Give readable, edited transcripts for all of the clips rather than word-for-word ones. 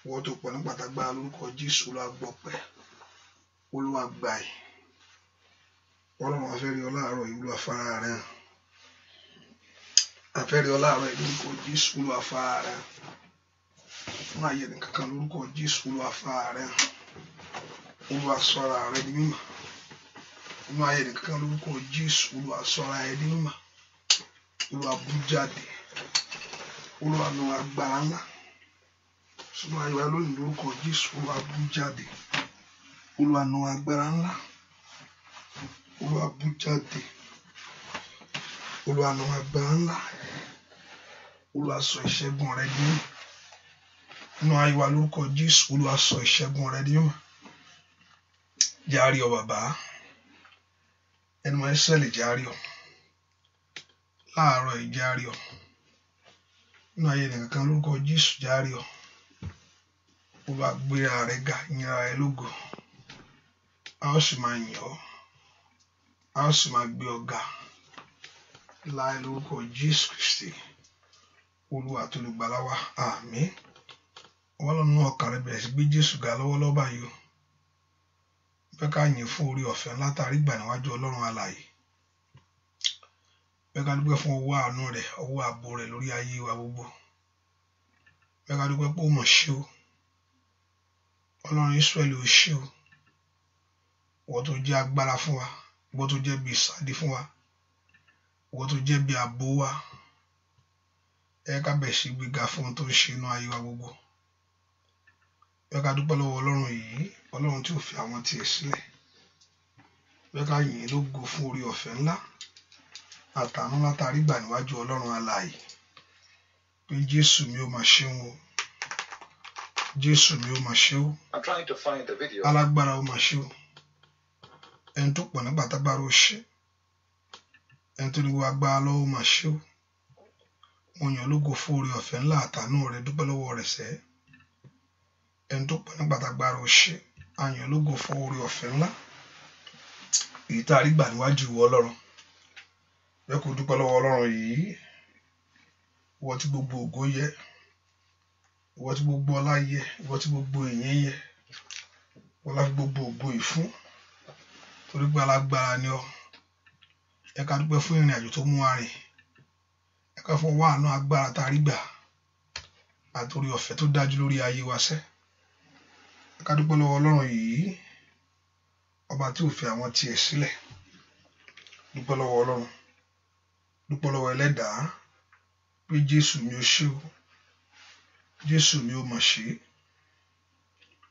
wọ́n tó pọ̀ ní pàtàgbà lórúkọ Jésù Olúwa gbọpẹ́ Olúwa gbà yìí Ọlọ́run afẹ́rí ọ láàárọ̀ yìí Olúwa fara rẹ̀ afẹ́rí ọ láàárọ̀ yìí lórúkọ Jésù Olúwa fara rẹ̀ fún ayé nìkankan lórúkọ Jésù Olúwa fara rẹ̀ Olúwa sọ ara rẹ̀ di mímọ́ fún ayé nìkankan lórúkọ Jésù Olúwa sọ ara rẹ̀ di mímọ́ Olúwa bú jáde Olúwa nu agbára ńlá sínú ayé wa lónìí lórúkọ Jésù Olúwa bú jáde Olúwa nu agbára ńlá Olúwa bú jáde Olúwa nu agbára ńlá Olúwa sọ ìṣẹ́gun rẹ̀ di mímọ́ nínú ayé wa lórúkọ Jésù Olúwa sọ ìṣẹ́gun rẹ̀ di mímọ́ járe ọ bàbá ẹnu mọ́ Ísírẹ́lì járe ọ láàárọ̀ yìí járe ọ nínú ayé nìkankan lórúkọ Jésù járe ọ Olúwa gbéra rẹ̀ ga yìnra rẹ̀ lógo a ó sì máa yìn ọ́ a ó sì máa gbé ọ ga láì lórúkọ Jésù Kristi Olúwa tó olùgbàlà wa àmín wọ́n lọ́nà ọkàn rẹ̀ bẹ̀rẹ̀ sí gbé Jésù ga lọ́wọ́lọ́wọ́ báyìí o bẹ́ẹ̀ ká yìn fún orí ọ̀fẹ́ látàrí gbà níwájú Ọlọ́run alààyè bẹ́ẹ̀ ká dúpẹ́ fún ọwọ́ àánú rẹ̀ ọwọ́ ààbò rẹ̀ lórí ayé wa gbogbo bẹ́ẹ̀ ká dúpẹ́ pé ó mọ̀ ṣe o Ọlọ́run Ísírẹ́lì ó ṣe o ìwọ tó jẹ́ agbára fún wa ìwọ tó jẹ́ bí ìsádi fún wa ìwọ tó jẹ́ bí ààbò wa ẹ ká bẹ̀ sí gbéga fún ohun tó ń ṣe inú ayé wa gbogbo ẹ ká dúpẹ́ lọ́wọ́ Ọlọ́run yìí Ọlọ́run tí ò fi àwọn tiẹ̀ sílẹ̀ ẹ ká yìn lógo fún orí ọ̀fẹ́ ńlá àtàánú látàrí gbà níwájú Ọlọ́run alààyè pé Jésù mi ó máa ṣeun o Jésù mi ó máa ṣe o alágbára ó máa ṣe o ẹni tó pọ̀ nígbà tágbára ó ṣe ẹni tó ní gbogbo agbára lọ́wọ́ ó máa ṣe o mo yàn lógo fún orí ọ̀fẹ́ ńlá àtàánú rẹ̀ dúpẹ́ lọ́wọ́ rẹ̀ sẹ́ ẹni tó pọ̀ nígbà tágbára ó ṣe a yàn lógo fún orí ọ̀fẹ́ ńlá èyí tá a rí gbà níwájú ìwọ Ọlọ́run bẹ́ẹ̀ kó dúpẹ́ lọ́wọ́ Ọlọ́run yìí ìwọ tí gbogbo ògo yẹ ìwọ tí gbogbo ọlá yẹ ìwọ tí gbogbo ìyìn yẹ ìwọ láti gbogbo ògo ìfún torí pé alágbára ni ọ ẹ ká dúpẹ́ fún ìrìn àjò tó mú wa rìn ẹ ká fún wa àánú agbára tá a rí gbà àtòrí ọ̀fẹ́ tó dájú lórí ayé wa sẹ́ ẹ ká dúpẹ́ lọ́wọ́ Ọlọ́run yìí ọba tí ò fi àwọn tiẹ̀ sílẹ̀ dúpẹ́ lọ́wọ́ Ọlọ́run dúpẹ́ lọ́wọ́ Ẹlẹ́dàá pé Jésù mi ó ṣe o Jésù mi ó mọ̀ ṣe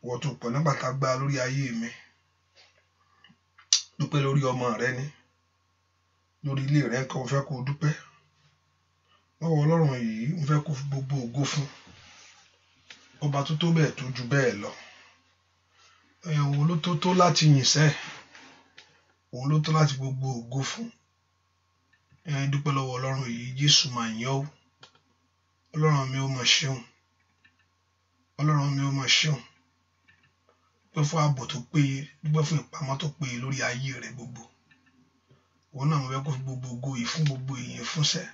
ìwọ tó pọ̀ nígbà tá a gbá lórí ayé mi dúpẹ́ lórí ọmọ rẹ ni lórí ilé rẹ kan mo fẹ́ kó dúpẹ́ lọ́wọ́ Ọlọ́run yìí mo fẹ́ kó fi gbogbo ògo fún ọba tó tó bẹ́ẹ̀ tó ju bẹ́ẹ̀ lọ òun ló tó láti yìn sẹ́ òun ló tó láti gbogbo ògo fún dúpẹ́ lọ́wọ́ Ọlọ́run yìí Jésù máa yìn ọ́ Ọlọ́run mi ó mọ̀ ṣeun Ọlọ́run mi ó mọ̀ ṣeun dúpẹ́ fún ààbò tó péye dúpẹ́ fún ìpamọ́ tó péye lórí ayé rẹ gbogbo òun náà mo fẹ́ kó fi gbogbo ògo yìí fún gbogbo èèyàn fúnṣẹ́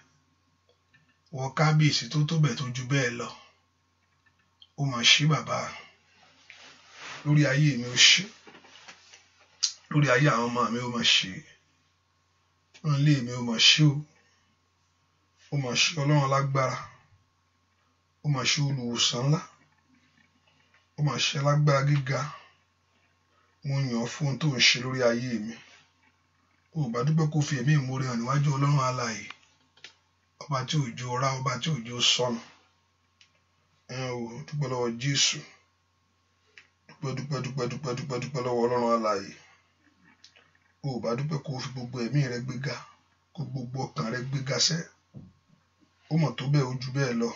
wọ kábíyèsí tó tó bẹ́ẹ̀ tó ju bẹ́ẹ̀ lọ ó mà ṣe bàbá lórí ayé mi ó ṣe lórí ayé àwọn ọmọ mi ó mà ṣe wọn lé mi ó mà ṣe ó mà ṣe Ọlọ́run lágbára ó mà ṣe olùwòsàn ńlá ó mà ṣe lágbára gíga mo yàn ọ́ fún ohun tó ń ṣe lórí ayé mi ó bá dúpẹ́ kó fi ẹ̀mí ìmoore hàn níwájú Ọlọ́run alààyè ọba tí òjò ọ̀rá ọba tí òjò sọnù dúpẹ́ lọ́wọ́ Jésù dúpẹ́ lọ́wọ́ Ọlọ́run alààyè ó bá dúpẹ́ kó fi gbogbo ẹ̀mí rẹ gbéga kó gbogbo ọkàn rẹ gbéga sẹ́ ó mọ̀ tó bẹ́ẹ̀ ó ju bẹ́ẹ̀ lọ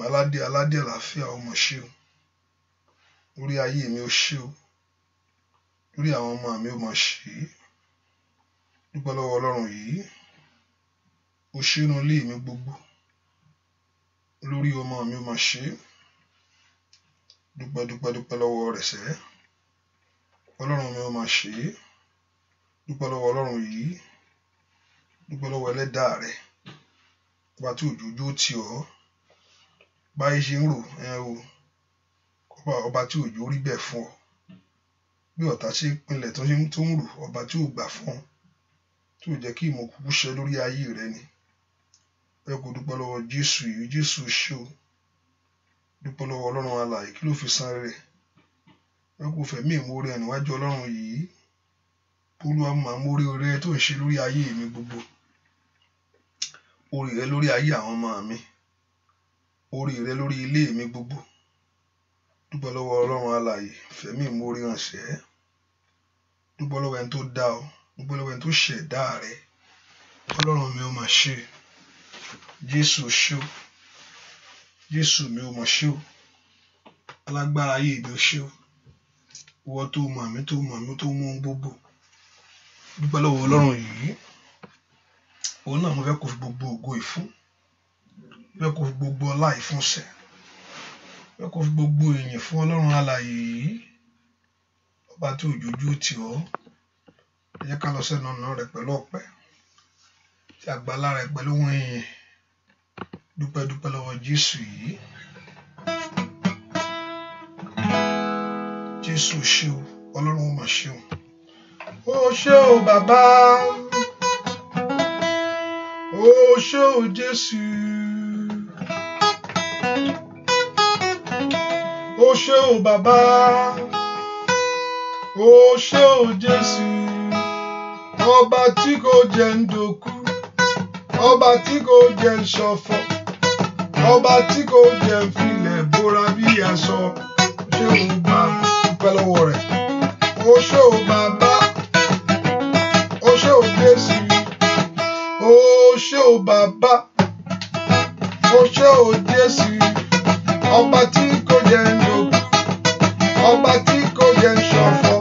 aládé àlàáfíà ó mọ̀ ṣe o lórí ayé mi ó ṣe o lórí àwọn ọmọ mi ó mọ̀ ṣe dúpẹ́ lọ́wọ́ Ọlọ́run yìí ó ṣe inú ilé mi gbogbo lórí ọmọ mi ó mọ̀ ṣe dúpẹ́ lọ́wọ́ rẹ̀ sẹ́ Ọlọ́run mi ó mọ̀ ṣe dúpẹ́ lọ́wọ́ Ọlọ́run yìí dúpẹ́ lọ́wọ́ Ẹlẹ́dàá rẹ̀ ọba tí òjòjò tì ọ́ báyìí ṣe ń rò ọba tí òjò rí bẹ́ẹ̀ fún ọ bí ọ̀tá ṣe pinlẹ̀ tó ń rò ọba tí ò gbà fún ọ tí ò jẹ́ kí ìmọ̀ kúkú ṣẹ lórí ayé rẹ ni bẹ́ẹ̀ kó dúpẹ́ lọ́wọ́ Jésù yìí. Jésù ṣé o, dúpẹ́ lọ́wọ́ Ọlọ́run alààyè kí ló fi san rẹ̀ bẹ́ẹ̀ kó fẹ̀mí ìmoore hàn níwájú Ọlọ́run yìí. Olúwa máa mórí oore tó ń ṣe lórí ayé mi gbogbo, orí rẹ lórí ayé àwọn ọmọ mi, orí rẹ lórí ilé mi gbogbo. Dúpẹ́ lọ́wọ́ Ọlọ́run alààyè, fẹ̀mí ìmoore hàn ṣẹ́. Dúpẹ́ lọ́wọ́ ẹni tó dá ọ, dúpẹ́ lọ́wọ́ ẹni tó ṣẹ̀dá rẹ. Ọlọ́run mi ó máa ṣe, Jésù ṣé o, Jésù mi ó máa ṣe o, alágbára ayé mi ó ṣe o, ìwọ tó mọ̀ mí tó mọ̀ mí tó mú ohun gbogbo. Dúpẹ́ lọ́wọ́ Ọlọ́run yìí, òun náà mo fẹ́ kó fi gbogbo ògo ìfún, fẹ́ kó fi gbogbo ọlá ìfún ṣẹ, fẹ́ kó fi gbogbo ìyìn fún Ọlọ́run alààyè yìí, ọba tí òjòjú tì ọ́. Ẹ jẹ́ ká lọ sẹ́nu ọ̀nà rẹ̀ pẹ̀lú ọpẹ́, tí àgbàlá rẹ̀ pẹ̀lú ohun ìyìn. Dúpẹ́ lọ́wọ́ Jésù yìí. Jésù ṣé o, Ọlọ́run ó máa ṣe o. Ó ṣé o bàbá, ó ṣé o Jésù, ó ṣé o bàbá, ó ṣé o Jésù, ọba tí kò jẹ́ ń dòkú, ọba tí kò jẹ́ ń ṣọ̀fọ̀, ọba tí kò jẹ́ ń filẹ̀ bóra bí aṣọ. Ó ṣé o bàbá, dúpẹ́ lọ́wọ́ rẹ̀. Ó ṣé o bàbá, ó ṣé o Jésù, ó ṣé o bàbá, ó ṣé o Jésù, ọba tí kò jẹ́ ń dòkú, ọba tí kò jẹ́ ń ṣọ̀fọ̀,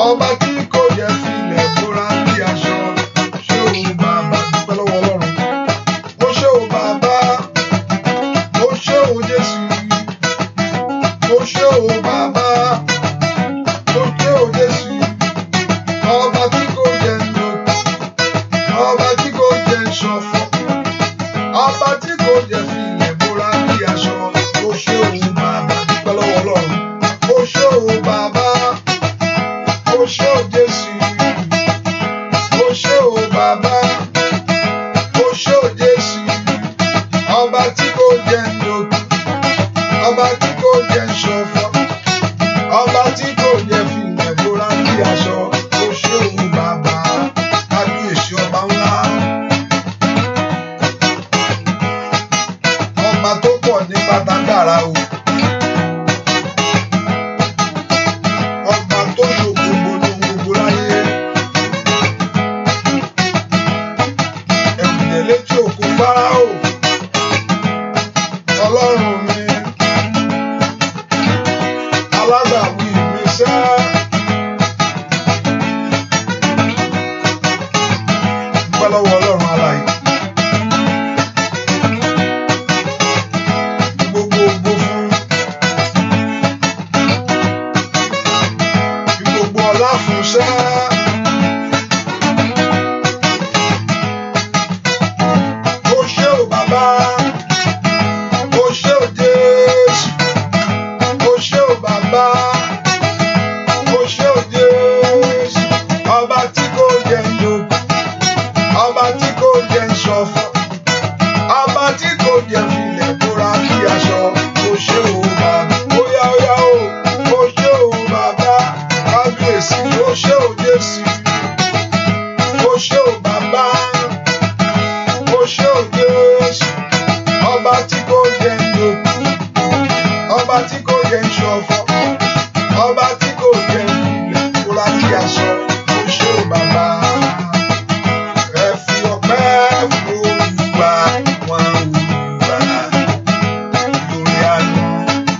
ọba tí kò jẹ́ filẹ̀ bóra bí aṣọ. Ó ṣé o bàbá, dúpẹ́ lọ́wọ́ Ọlọ́run. Ó ṣé o bàbá, ó ṣé o Jésù, ó ṣé o bàbá, ó ṣé o Jésù, ọba tí kò jẹ́ ń dòkú, ọba tí kò jẹ́ ń ṣọ̀fọ̀, ọba tí kò jẹ́ filẹ̀ bóra bí aṣọ. Ó ṣé o bàbá, dúpẹ́ lọ́wọ́ Ọlọ́run. Ó ṣé o bàbá, ó ṣé o Jésù, ó ṣé o bàbá, ó ṣé o Jésù, ọba tí kò jẹ́ ń dòkú, ọba tí kò jẹ́ ń ṣọ̀fọ̀, ọba tí kò jẹ́ filẹ̀ bóra bí aṣọ. Ó ṣé o bàbá, kábíyèsí ọba ńlá, ọba tó pọ̀ ní pátákàrà o, ọba tó ṣògbogbo ní ohun gbogbo láyé, ẹ̀rù létí òkun Fáráò. Ọlọ́run mi, alágbàwí mi sẹ́. Dúpẹ́ lọ́wọ́ Ọlọ́run alààyè. Gbogbo ògo fún, gbogbo ọlá fún sẹ́. Ó ṣé o bàbá, ó ṣé o Jésù, ó ṣé o bàbá, ó ṣé o Jésù, ọba tí kò jẹ́ ń dòkú, ọba tí kò jẹ́ ń ṣọ̀fọ̀, ọba tí kò jẹ́ filẹ̀ bóra bí aṣọ. Ó ṣé o bàbá, óyá o, ó ṣé o bàbá, kábíyèsí. Ó ṣé o Jésù, ó ṣé o bàbá, ó ṣé o Jésù, ọba tí kò jẹ́ ń dòkú, ọba tí kò jẹ́ ń ṣọ̀fọ̀, ọba tí kò jẹ́ filẹ̀ bóra bí aṣọ. Ó ṣé o bàbá. Ẹ fi ọpẹ́ fún Olúwa, wọn Olúwa, lórí àánú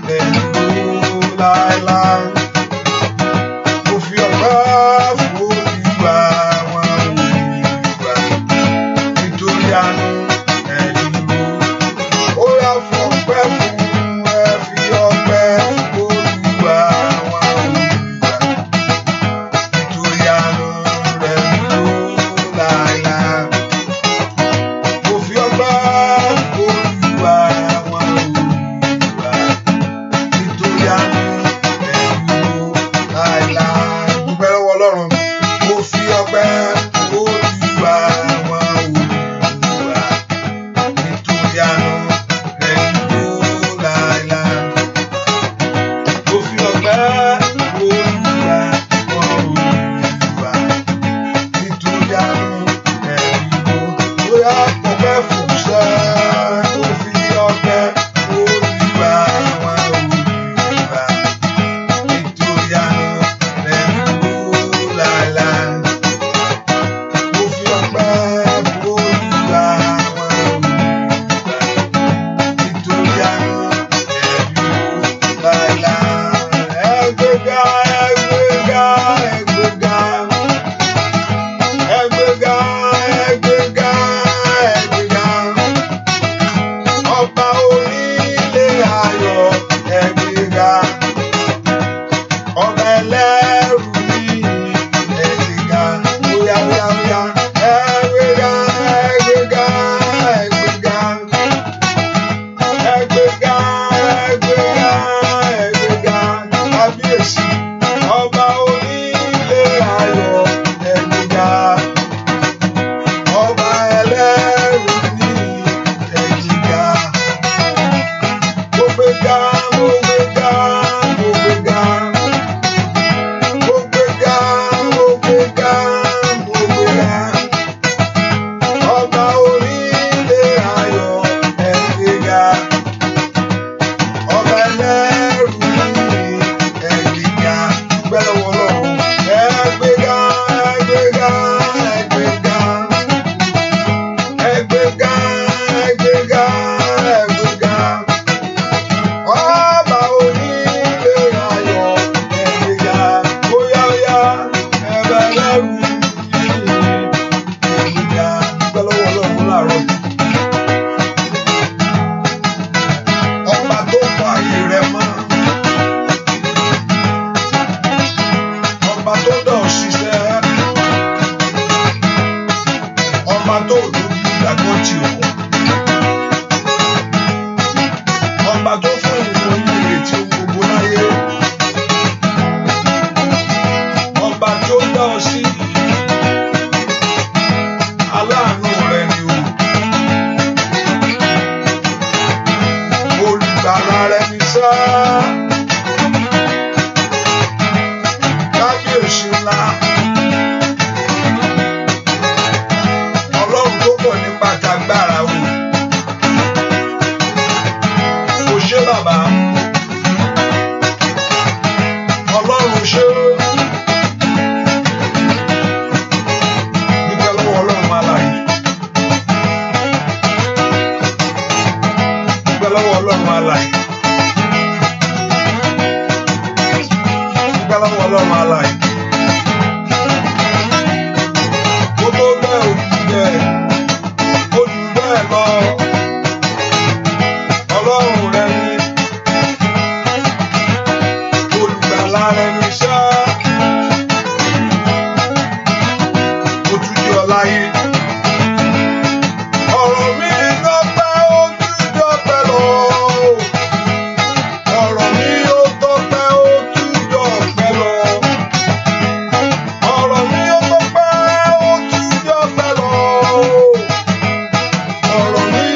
rẹ̀ dúró láéláé. Mo fi ọpẹ́ fún Olúwa, wọn Olúwa, nítorí àánú rẹ̀ dúró. Ó yá fún ọpẹ́ fún, ẹ fi ọpẹ́ fún Olúwa. ẹgbẹ́ga ẹgbẹ́ga kábíyèsí ọba onílé ayọ̀ ẹgbẹ́ga ọba ẹlẹ́rù ní ẹgbẹ́ga mo gbéga mo gbéga mo gbéga mo gbéga mo gbéga mo gbéga ọba onílé ayọ̀ ẹgbẹ́ga ọba ẹlẹ́rù ní ẹgbẹ́ga gbẹ́lẹ́wọ̀ lọ́rùn ẹgbẹ́ga ẹgbẹ́ga ẹgbẹ́ga ẹgbẹ́ga ẹgbẹ́ga ẹgbẹ́ga ọba onílé ayọ̀ ẹgbẹ́ga óyá óyá ẹbẹ ẹlẹ́rù ní ẹgbẹ́ga gbẹ́lẹ́wọ̀ lọ́rùn láàárọ̀ ọba tó kọ ayé rẹ mọ́ ọba tó dọ̀ ṣiṣẹ́ ọba tó dojú ìgbàgbọ́ ti òkun ọba tó fún ènìyàn ní ìrètí ohun gbogbo láyé ọba tó dá ọ sí aláàánú rẹ ni o olùgbàlà rẹ ni sá kábíyèsí ńlá ọlọ́run tó pọ̀ nípa tagbára o kò ṣe bàbá ọlọ́run ṣe dúpẹ́ lọ́wọ́ ọlọ́run alààyè dúpẹ́ lọ́wọ́ ọlọ́run alààyè dúpẹ́ lọ́wọ́ ọlọ́run alààyè kó tó bẹ́ẹ̀ ojú bẹ́ẹ̀ lọ ọlọ́run rẹ ni olùgbàlà rẹ ni ṣá ó tún jẹ́ ọ láyé ọ̀rọ̀ mi dọ́pẹ́ ó tún dọ́pẹ́ lọ ọ̀rọ̀ mi ó dọ́pẹ́ ó tún dọ́pẹ́ lọ ọ̀rọ̀ mi ó dọ́pẹ́ ó tún dọ́pẹ́ lọ ọ̀rọ̀ mi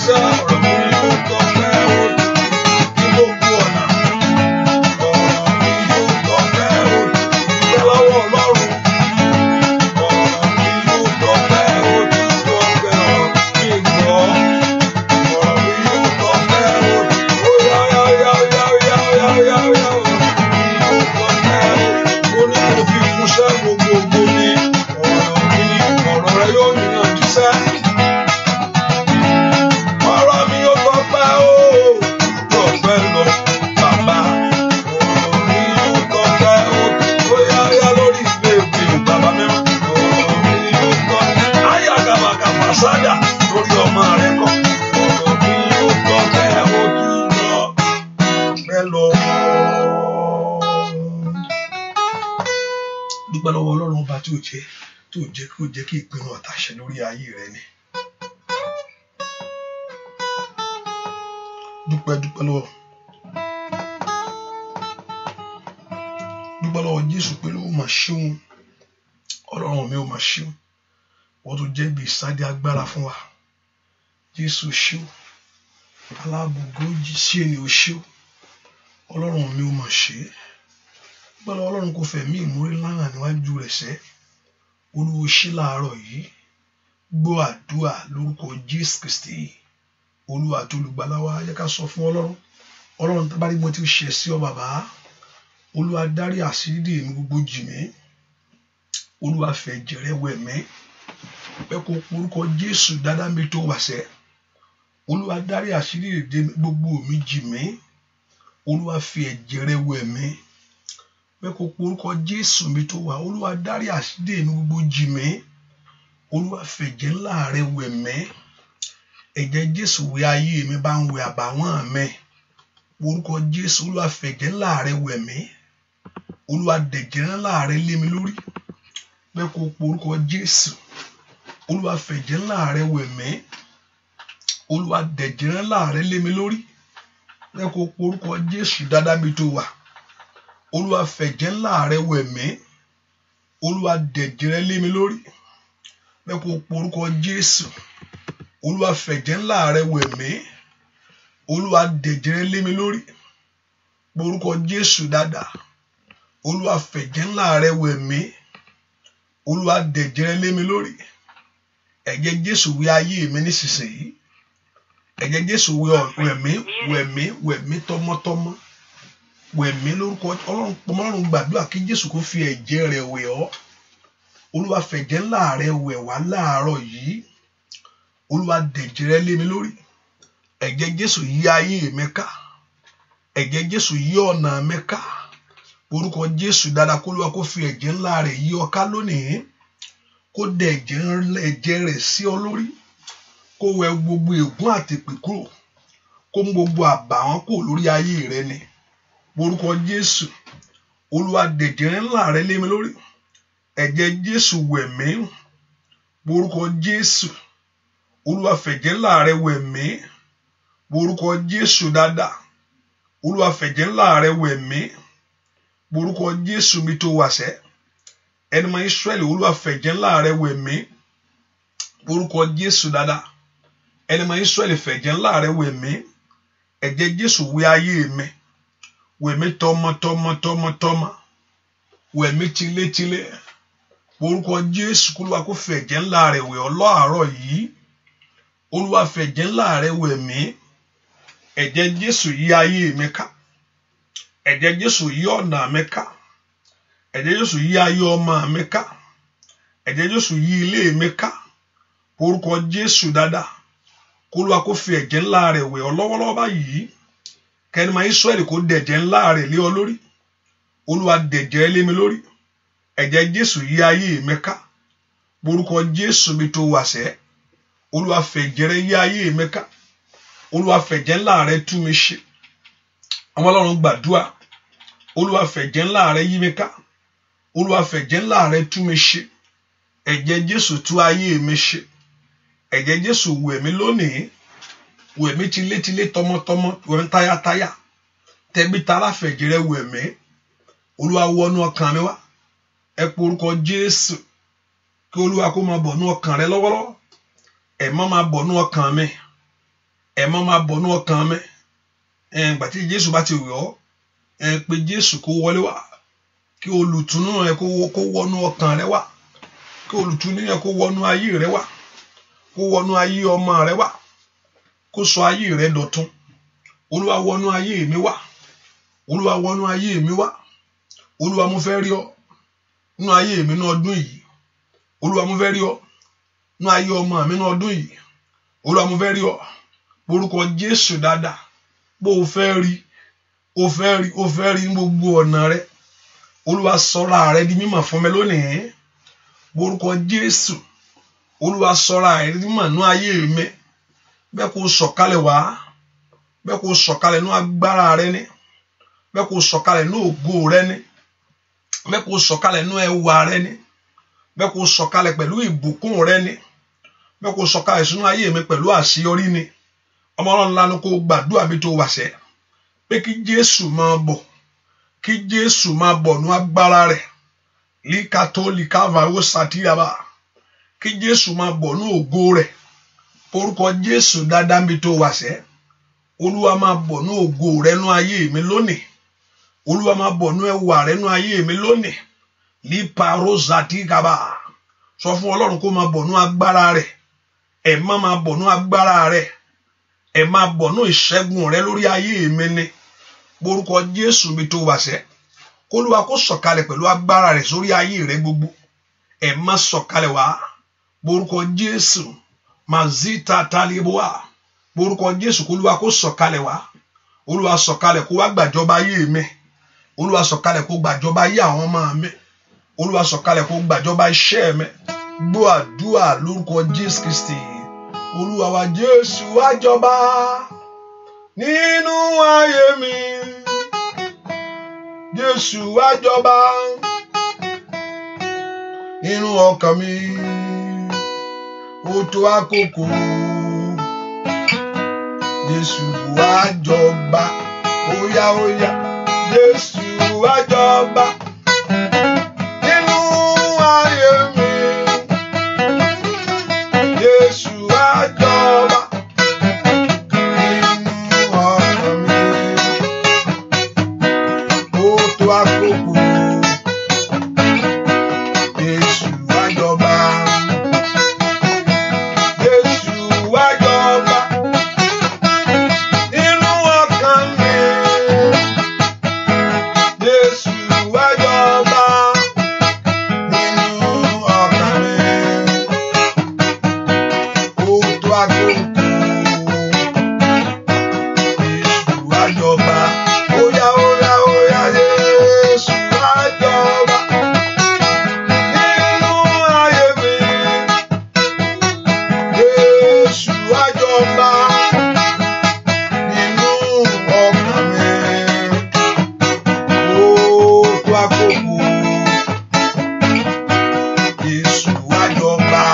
jíṣẹ́ ọ̀rọ̀ mi yóò tọ́pẹ́ òtítọ́ ní gbogbo ọ̀nà. Ọ̀rọ̀ mi yóò tọ́pẹ́ òtítọ́ lọ́wọ́ Ọlọ́run. Ọ̀rọ̀ mi yóò tọ́pẹ́ òtítọ́ gbẹ̀rọ̀ mi gbọ́. Ọ̀rọ̀ mi yóò tọ́pẹ́ òtítọ́ yáyáyáyáyáyáyá. Ọ̀rọ̀ mi yóò tọ́pẹ́ òtítọ́ ní kò fi fúnṣẹ́ gbogbogbò ní. Ọ̀rọ̀ mi ọ̀rọ̀ rẹ yóò níyànjú sẹ́. Ọ̀rọ̀ mi yóò tọ́pẹ́ tọ́pẹ́ lọ bàbá. Ọ̀rọ̀ mi yóò tọ́pẹ́ yáyá lórí ìgbé bàbá mẹ́rin. Ọ̀rọ̀ mi yóò tọ́pẹ́ ayàgàbàgàbà sádà lórí ọmọ rẹ kọ́. Ọ̀rọ̀ mi yóò tọ́pẹ́ bẹ́ẹ̀ lọ. Dúpẹ́ lọ́wọ́ Ọlọ́run ọba tí ò jẹ́ kí ìpinnu ọ̀tá ṣẹ lórí ayé rẹ ni. Dúpẹ́ lọ́wọ́ Jésù pé ló máa ṣeun. Ọlọ́run mi ò máa ṣeun. Wọ́n tó jẹ́ bí ìsáde agbára fún wa. Jésù ṣeun. Alábùgbé ṣe ni ó ṣeun. Ọlọ́run mi ò máa ṣe. Dúpẹ́ lọ́wọ́ Ọlọ́run kò fẹ̀mí ìmúrí lára níwájú rẹ̀ sẹ́. Olúwo ṣí láàárọ̀ yìí. Gbọ́ àdúrà lórúkọ Jésù Kristi. Olúwa àti olùgbàlà wa yẹ ká sọ fún Ọlọ́run tá bá rí mo ti ṣẹ̀ sí ọ bàbá. Olúwa dárí àṣírí mi gbogbo jì mí. Olúwa fẹ̀ ẹ̀jẹ̀ rẹ wẹ̀ mí. Bẹ́ẹ̀ kó orúkọ Jésù dáadáa mi tó wà sẹ́. Olúwa dárí àṣírí gbogbo mi jì mí. Olúwa fi ẹ̀jẹ̀ rẹ wẹ̀ mí. Bẹ́ẹ̀ kó orúkọ Jésù mi tó wà. Olúwa dárí àṣírí mi gbogbo jì mí. Olúwa fẹ̀jẹ̀ ńlá rẹ wẹ̀ mí. Ẹ̀jẹ̀ Jésù wẹ̀ ayé mi bá ń wẹ̀ àbàwọ́n mi. Orúkọ Jésù Olúwa fẹ̀jẹ̀ ńlá rẹ wẹ̀ mí. Olúwa dẹ̀jẹ̀ ńlá rẹ lé mi lórí. Bẹ́ẹ̀ kó orúkọ Jésù. Olúwa fẹ̀jẹ̀ ńlá rẹ wẹ̀ mí. Olúwa dẹ̀jẹ̀ ńlá rẹ lé mi lórí. Bẹ́ẹ̀ kó orúkọ Jésù dáadáa mi tó wà. Olúwa fẹ̀jẹ̀ ńlá rẹ wẹ̀ mí. Olúwa dẹ̀jẹ̀ rẹ lé mi lórí. Bẹ́ẹ̀ kó orúkọ Jésù. Olúwa fẹ̀jẹ̀ ńlá rẹ wẹ̀ mí. Olúwa dẹ̀jẹ̀ rẹ lé mi lórí. Orúkọ Jésù dáadáa. Olúwa fẹ̀jẹ̀ ńlá rẹ wẹ̀ mí. Olúwa dẹ̀jẹ̀ rẹ lé mi lórí. Ẹ̀jẹ̀ Jésù wẹ̀ ayé mi nísinsìnyí. Ẹ̀jẹ̀ Jésù wẹ̀ mí tọmọtọmọ. Wẹ̀ mí lórúkọ Ọlọ́run gbàdúrà kí Jésù kó fi ẹ̀jẹ̀ rẹ̀ wẹ̀ ọ́. Olúwa fẹ̀jẹ̀ ńlá rẹ wẹ̀ wá láàárọ̀ yìí. Olúwa dẹ̀jẹ̀ rẹ lé mi lórí. Ẹ̀jẹ̀ Jésù yí ayé mi ká. Ẹ̀jẹ̀ Jésù yí ọ̀nà mi ká. Orúkọ Jésù dáadáa kó Olúwa kó fi ẹ̀jẹ̀ ńlá rẹ̀ yí ọ ká lónìí. Kó dẹ̀ ẹ̀jẹ̀ rẹ̀ sí ọ lórí. Kó wẹ gbogbo ègún àti èpè kúrò. Kó mú gbogbo àbàwọ́n kúrò lórí ayé rẹ ni. Orúkọ Jésù. Olúwa dẹ̀jẹ̀ ńlá rẹ̀ lé mi lórí. Ẹ̀jẹ̀ Jésù wẹ̀ mí. Orúkọ Jésù. Olúwa fẹ̀jẹ̀ ńlá rẹ̀ wẹ̀ mí. Orúkọ Jésù dáadáa. Olúwa fẹ̀jẹ̀ ńlá rẹ̀ wẹ̀ mí. Orúkọ Jésù mi tó wà sẹ́. Ẹni mọ Ísírẹ́lì Olúwa fẹ̀jẹ̀ ńlá rẹ̀ wẹ̀ mí. Orúkọ Jésù dáadáa. Ẹni mọ Ísírẹ́lì fẹ̀jẹ̀ ńlá rẹ̀ wẹ̀ mí. Ẹ̀jẹ̀ Jésù wẹ̀ ayé mi. Wẹ̀ mí tọmọtọmọ. Wẹ̀ mí tilétilé. Orúkọ Jésù k'Olúwa kó fẹ̀jẹ̀ ńlá rẹ̀ wẹ̀ ọ́ láàárọ̀ yìí. Olúwa fẹ̀jẹ̀ ńlá rẹ̀ wẹ̀ mí. Ẹ̀jẹ̀ Jésù yí ayé mi ká. Ẹ̀jẹ̀ Jésù yí ọ̀nà mi ká. Ẹ̀jẹ̀ Jésù yí ayé ọmọ mi ká. Ẹ̀jẹ̀ Jésù yí ilé mi ká. Orúkọ Jésù dáadáa. K'Olúwa kó fi ẹ̀jẹ̀ ńlá rẹ̀ wẹ̀ ọ́ lọ́wọ́lọ́wọ́ báyìí. Kẹ́ni máa Ísírẹ́lì kó dẹ̀jẹ̀ ńlá rẹ̀ lé ọ lórí. Olúwa dẹ̀jẹ̀ lé mi lórí. Ẹ̀jẹ̀ Jésù yí ayé mi ká. Orúkọ Jésù mi tó wà sẹ́. Olúwa fẹ̀jẹ̀ rẹ̀ yí ayé mi ká. Olúwa fẹ̀jẹ̀ ńlá rẹ̀ tú mi ṣe. Àwọn Ọlọ́run gbàdúrà. Olúwa fẹ̀jẹ̀ ńlá rẹ̀ yí mi ká. Olúwa fẹ̀jẹ̀ ńlá rẹ̀ tú mi ṣe. Ẹ̀jẹ̀ Jésù tú ayé mi ṣe. Ẹ̀jẹ̀ Jésù wẹ̀ mí lónìí. Wẹ̀ mí tilétilé tọmọtọmọ. Wẹ̀ mí táyátáyá. Tẹbí tará fẹ̀jẹ̀ rẹ̀ wẹ̀ mí. Olúwa wọnú ọkàn mi wá. Ẹ pe orúkọ Jésù. Kí Olúwa kó máa bọ̀ nú ọkàn rẹ lọ́wọ́lọ́wọ́. Ẹ má máa bọ̀ nú ọkàn mi. ẹ̀mọ́ máa bọ̀ ní ọkàn mi ìgbà tí Jésù bá ti wẹ̀ ọ́ pé Jésù kó wọlé wá kí olùtùnú rẹ kó wọnú ọkàn rẹ wá kí olùtùnú rẹ kó wọnú ayé rẹ wá kó wọnú ayé ọmọ rẹ wá kó sọ ayé rẹ dọ̀tun. Olúwa wọnú ayé mi wá, Olúwa wọnú ayé mi wá, Olúwa mo fẹ́ rí ọ nínú ayé mi ní ọdún yìí, Olúwa mo fẹ́ rí ọ nínú ayé ọmọ mi ní ọdún yìí, Olúwa mo fẹ́ rí ọ orúkọ Jésù dáadáa bó o fẹ́ rí gbogbo ọ̀nà rẹ. Olúwa sọra rẹ di mímọ̀ fún mi lónìí orúkọ Jésù. Olúwa sọra rẹ di mímọ̀ nínú ayé mi bẹ́ẹ̀ kó sọ̀kalẹ̀ wá, bẹ́ẹ̀ kó sọ̀kalẹ̀ nínú agbára rẹ ní, bẹ́ẹ̀ kó sọ̀kalẹ̀ nínú ògo rẹ ní, bẹ́ẹ̀ kó sọ̀kalẹ̀ nínú ẹwà rẹ ní, bẹ́ẹ̀ kó sọ̀kalẹ̀ pẹ̀lú ìbùkún rẹ ní, bẹ́ẹ̀ kó sọ̀kalẹ̀ sínú ayé mi pẹ̀lú àṣeyọrí ní. Ọmọ Ọlọ́run lanu kó gbàdúrà bí tó wàṣẹ pé kí Jésù máa bọ̀, kí Jésù máa bọ̀ nínú agbára rẹ̀ líkàtólíkàvàwó sàtìyàbá, kí Jésù máa bọ̀ nínú ògo rẹ̀ orúkọ Jésù dáadáa bí tó wàṣẹ. Olúwa máa bọ̀ nínú ògo rẹ̀ nínú ayé mi lónìí, Olúwa máa bọ̀ nínú ẹwà rẹ̀ nínú ayé mi lónìí líparozàtìkàbá. Sọ fún Ọlọ́run kó máa bọ̀ nínú agbára rẹ̀, ẹ̀mọ́ máa bọ̀ nínú agbára rẹ̀, ẹ máa bọ̀ nínú ìṣẹ́gun rẹ lórí ayé mi ní orúkọ Jésù bí tó wàṣẹ. K'Olúwa kó sọ̀kalẹ̀ pẹ̀lú agbára rẹ̀ sórí ayé rẹ gbogbo, ẹ má sọ̀kalẹ̀ wá orúkọ Jésù mazita taliboa orúkọ Jésù. K'Olúwa kó sọ̀kalẹ̀ wá, Olúwa sọ̀kalẹ̀ kó wá gbàjọba ayé mi, Olúwa sọ̀kalẹ̀ kó gbàjọba ayé àwọn ọmọ mi, Olúwa sọ̀kalẹ̀ kó gbàjọba iṣẹ́ mi. Gbọ́ àdúrà lórúkọ Jésù Kristi. Olúwa wa Jésù wá jọba nínú ayé mi, Jésù wá jọba nínú ọkàn mi, ó tó àkókò, Jésù wá jọba, óyá óyá, Jésù wá jọba nínú ayé mi, Jésù wá jọba nínú ọkàn mi, ó tó àkókò, Jésù wá jọba, Jésù wá jọba nínú ọkàn mi, Jésù wá jọba nínú ọkàn mi, ó tó àkókò, Jésù wá jọba, óyá óyá óyá, Jésù wá jọba nínú ayé mi, Jésù wá jọba nínú ọkàn mi, ó tó àkókò, Jésù wá jọba.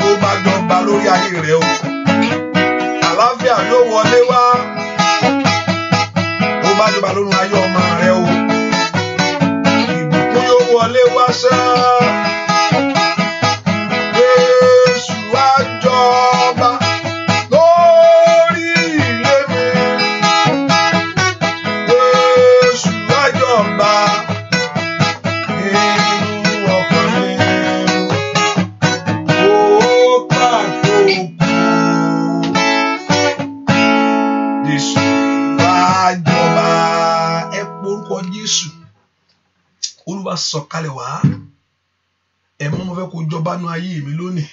Ó bá jọba lórí ayé rẹ o, àlàáfíà yóò wọlé wá. Ó bá jọba lórí ayé ọmọ rẹ o, ìbùkún yóò wọlé wá sá. Jésù wá jọba lórí ilé mi, Jésù wá jọba nínú ọkàn mi, ó pàkókò, Jésù wá jọba. Ẹ porúkọ Jésù. Olúwa sọ̀kalẹ̀ wá, ẹ̀mọ́ mo fẹ́ kó jọba nú ayé mi lónìí,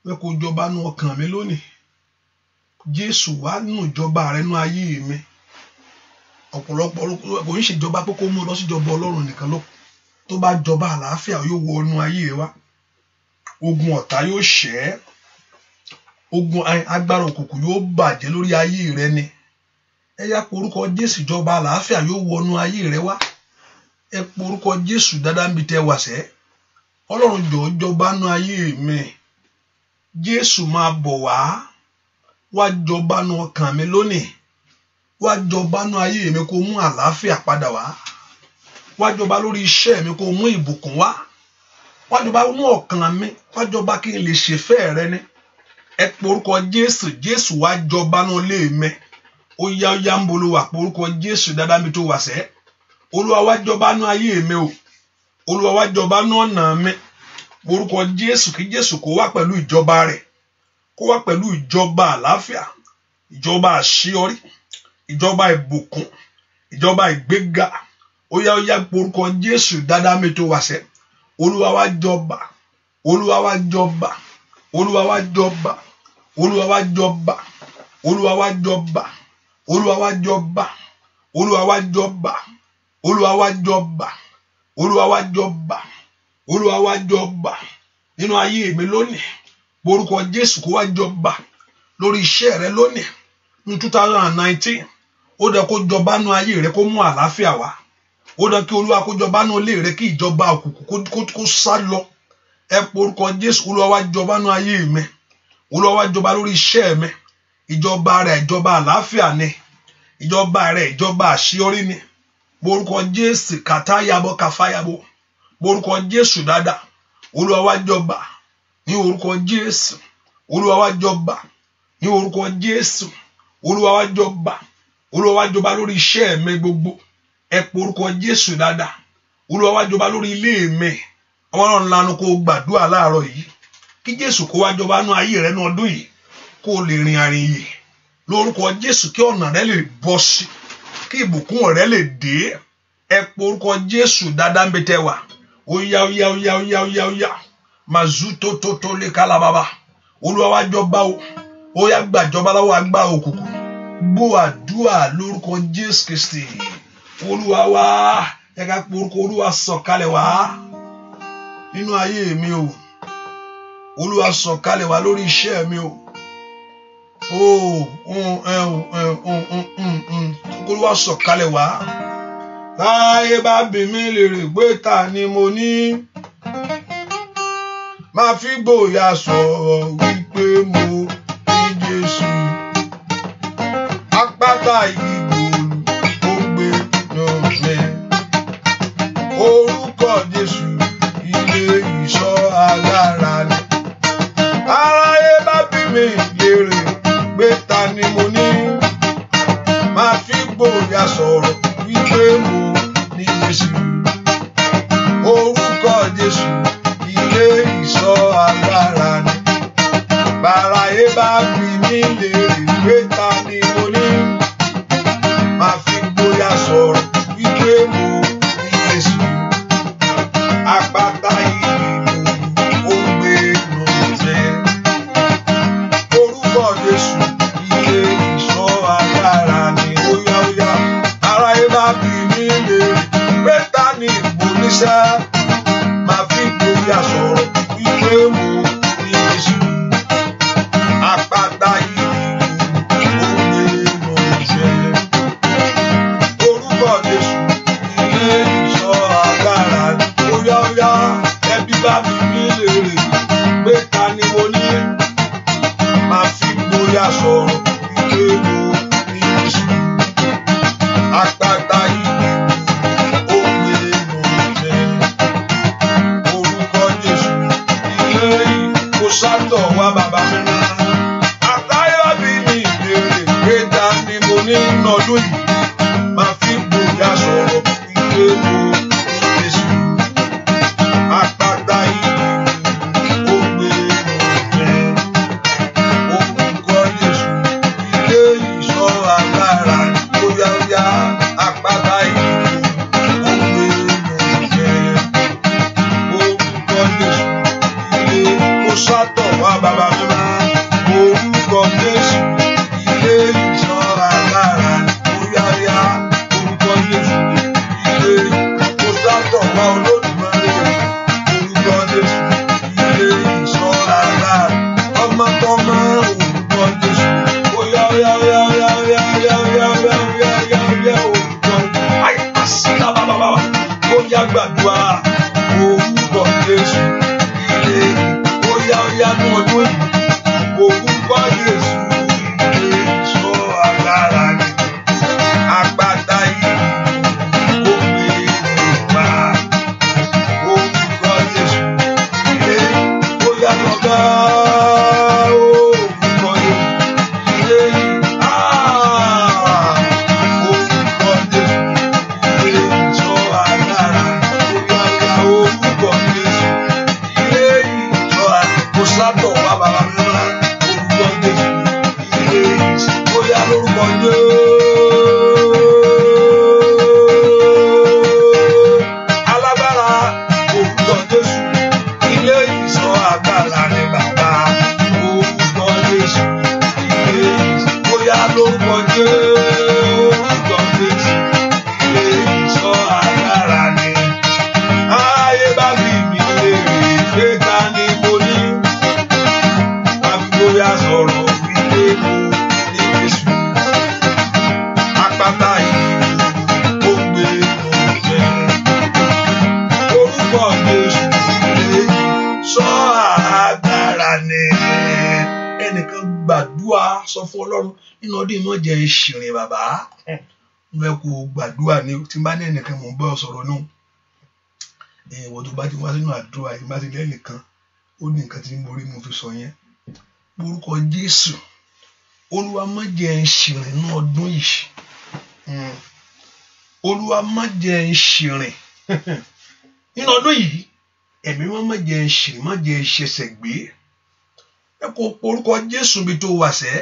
fẹ́ kó jọba nú ọkàn mi lónìí. Jésù wá nù jọba rẹ nú ayé mi. Ọ̀pọ̀lọpọ̀ kò ń ṣèjọba pé kó mú lọ síjọba Ọlọ́run nìkan ló, tó bá jọba àlàáfíà yóò wọ inú ayé rẹ wá. Ogun ọ̀tá yóò ṣẹ́, ogun agbára òkùnkùn yóò bàjẹ́ lórí ayé rẹ ni. Ẹ yá porúkọ Jésù, jọba àlàáfíà yóò wọnú ayé rẹ wá. Ẹ porúkọ Jésù dáadáa ń bi tẹ wàṣẹ. Ọlọ́run jọ̀ọ́ jọba nú ayé mi. Jésù máa bọ̀ wá jọba nú ọkàn mi lónìí, wá jọba nú ayé mi kó mú àlàáfíà padà wá jọba lórí iṣẹ́ mi kó mú ìbùkún wá jọba nú ọkàn mi, wá jọba kí n lè ṣèfẹ́ rẹ ní. ẹ porúkọ Jésù. Jésù wá jọba nínú ilé mi. Ó yá ń bolo wà porúkọ Jésù dáadáa mi tó wà sẹ́. Olúwa wá jọba nínú ayé mi o. Olúwa wá jọba nínú ọ̀nà mi. Porúkọ Jésù, kí Jésù kó wá pẹ̀lú ìjọba rẹ̀. Kó wá pẹ̀lú ìjọba àlàáfíà, ìjọba àṣeyọrí, ìjọba ìbùkún, ìjọba ìgbéga. Ó yá porúkọ Jésù dáadáa mi tó wà sẹ́. Olúwa wá jọba. Olúwa wá jọba. Olúwa wá jọba. Olúwa wá jọba. Olúwa wá jọba. Olúwa wá jọba. Olúwa wá jọba. Olúwa wá jọba. Olúwa wá jọba. Olúwa wá jọba nínú ayé mi lónìí. Porúkọ Jésù kó wá jọba lórí iṣẹ́ rẹ lónìí. Ní 2019 ó dẹ̀ kó jọba nínú ayé rẹ, kó mú àlàáfíà wá. Ó dẹ̀ kí Olúwa kó jọba nínú ilé rẹ, kí ìjọba òkùnkùn kó sá lọ. Ẹ porúkọ Jésù. Olúwa wá jọba nínú ayé mi. Olúwa wá jọba lórí iṣẹ́ mi. Ìjọba rẹ̀ ìjọba àlàáfíà ni. Ìjọba rẹ̀ ìjọba àṣeyọrí ni. Porúkọ Jésù kàtáyàbọ̀ kàfáyàbọ̀. Porúkọ Jésù dáadáa. Olúwa wá jọba ní orúkọ Jésù. Olúwa wá jọba ní orúkọ Jésù. Olúwa wá jọba. Olúwa wá jọba lórí iṣẹ́ mi gbogbo. Ẹ porúkọ Jésù dáadáa. Olúwa wá jọba lórí ilé mi. Ọlọ́run lanu kó gbàdúrà láàárọ̀ yìí. Kí Jésù kó wá jọba nínú ayé rẹ ní ọdún yìí. Kó lè rìn àrìn yìí. Lórúkọ Jésù, kí ọ̀nà rẹ lè bọ́ sí. Kí ìbùkún rẹ lè dé. Ẹ porúkọ Jésù dáadáa ń bẹ tẹ́ wà. Ó yá. Mazuto lè kálábàbà. Olúwa wá jọba o. Ó yá gbàjọba lọ́wọ́ agbára òkùnkùn. Gbọ́ àdúrà lórúkọ Jésù Kristi. Olúwa wá. Ẹ ká porúkọ Olúwa sọ̀kalẹ̀ wá nínú ayé mi o. Olúwa sọ̀kalẹ̀ wá lórí iṣẹ́ mi o. Olúwa sọ̀kalẹ̀ wá. Láyé bá bi mí lèrè pé ta ni mo ní. Máa fi gbòòyà sọ̀rọ̀ wípé mo ní Jésù. Àpáta ìgbòòlù ó gbé náà mẹ́. Orúkọ Jésù ilé ìṣọ́ agbára ni. Aráyé bá bí mi lèrè pé ta ni mo ní. Máa fi gbòòyà sọ̀rọ̀ wípé mo ní Jésù. Orúkọ Jésù ilé ìṣọ́ agbára ni. Báráyé bá bí mi lèrè pé ta ni mo ní. Máa fi gbòòyà sọ̀rọ̀ wípé mo ní Jésù. Àpáta ìgbòho ó gbé lóúnjẹ. Orúkọ Jésù ilé ìṣọ́ agbára ni. Ó yá. Aráyé bá bí mi lèrè pé ta ni mo níṣẹ́. Máa fi gbòòyà sọ̀rọ̀ wípé mo ní Jésù. Àpáta ìgbòho ó gbé lóúnjẹ. Orúkọ Jésù ilé ìṣọ́ agbára ni. Ó yá. Ẹbí bá bí mi lèrè pé ta ni mo ní. Máa fi gbòòyà sọ̀rọ̀ wípé mo ní Jésù. Àpáta ìgbòho ó gbé lóúnjẹ. Orúkọ Jésù ilé kò sátọ̀ wá bàbá mi. Àtayọ̀ bí mi lèrè pé ta ni mo ní nọdún yìí. Máa fi gbòòyà sọ̀rọ̀ wípé mo ní Jésù. Àpáta ìgbòho ó gbé lóúnjẹ. Orúkọ Jésù ilé ìṣọ́ agbára ni. Ó yá. Àpáta ìgbòho ó gbé lóúnjẹ. Orúkọ Jésù ilé kò sátọ̀ wá bàbá mi wá. Orúkọ Jésù ilé ìṣọ́ agbára ni. Ó yá. Orúkọ Jésù ilé kò sátọ̀ wá Olódùmarè. Orúkọ Jésù ilé ìṣọ́ agbára. Ọmọkọ́mọ orúkọ Jésù. Ó yá. Orúkọ àyíkàsílá bàbá. Ó yá gbàdúrà. Orúkọ Jésù ilé. Ó yá ní ọdún yìí. Orúkọ Jésù ilé ìṣọ́ agbára ni. Àpáta ìgbòho ó gbé lóúnjẹ. Orúkọ Jésù ilé. Ó yá lọ́gá. sọ̀rọ̀ wípé mo ní Jésù. Àpáta ìlú ó gbé ọ̀fẹ́. Orúkọ Jésù lè sọ agbára ní. Ẹnìkan gbàdúrà sọ fún Ọlọ́run nínú ọdún ìmọ̀ jẹ́ ìṣìrìn bàbá. Mo fẹ́ kó gbàdúrà ní tí n bá ní ẹnìkan mò ń bọ́ sọ̀rọ̀ náà. Ìwọ tó bá ti wá sínú àdúrà yìí bá ti lẹ́nìkan ó ní nǹkan tí mo rí mo fi sọ yẹn. Orúkọ Jésù, Olúwa má jẹ́ n ṣìrìn ní ọdún yìí. Olúwa má jẹ́ n ṣìrìn nínú ọdún yìí. Ẹ̀mí wọn má jẹ́ n ṣìrìn, má jẹ́ n ṣẹ̀ṣẹ̀ gbé. Ẹ kó orúkọ Jésù bí tó wà sẹ́.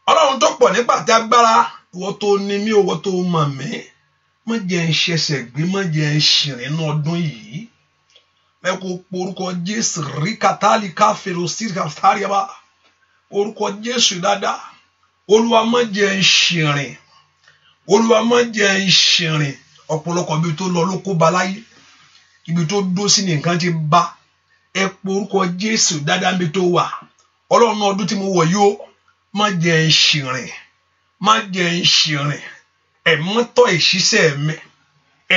Ọlọ́run tó pọ̀ nípa àti agbára, ìwọ tó ní mí, ìwọ tó mọ̀ mí. Má jẹ́ n ṣẹ̀ṣẹ̀ gbé, má jẹ́ n ṣìrìn nínú ọdún yìí. Ẹ kó orúkọ Jésù rí kátálì káfíìrì sí kàtàríàbá. Orúkọ Jésù dáadáa. Olúwa má jẹ́ n ṣìrìn. Olúwa má jẹ́ n ṣìrìn. Ọ̀pọ̀lọpọ̀ ibi tó lọ ló kó ba láyé. Ibi tó dó sí ni nǹkan ti bá. Ẹ pé orúkọ Jésù dáadáa níbi tó wà. Ọlọ́run ọdún tí mo wọ̀ yóò má jẹ́ n ṣìrìn. Má jẹ́ n ṣìrìn. Ẹ̀mọ́ tọ́ ìṣiṣẹ́ mi.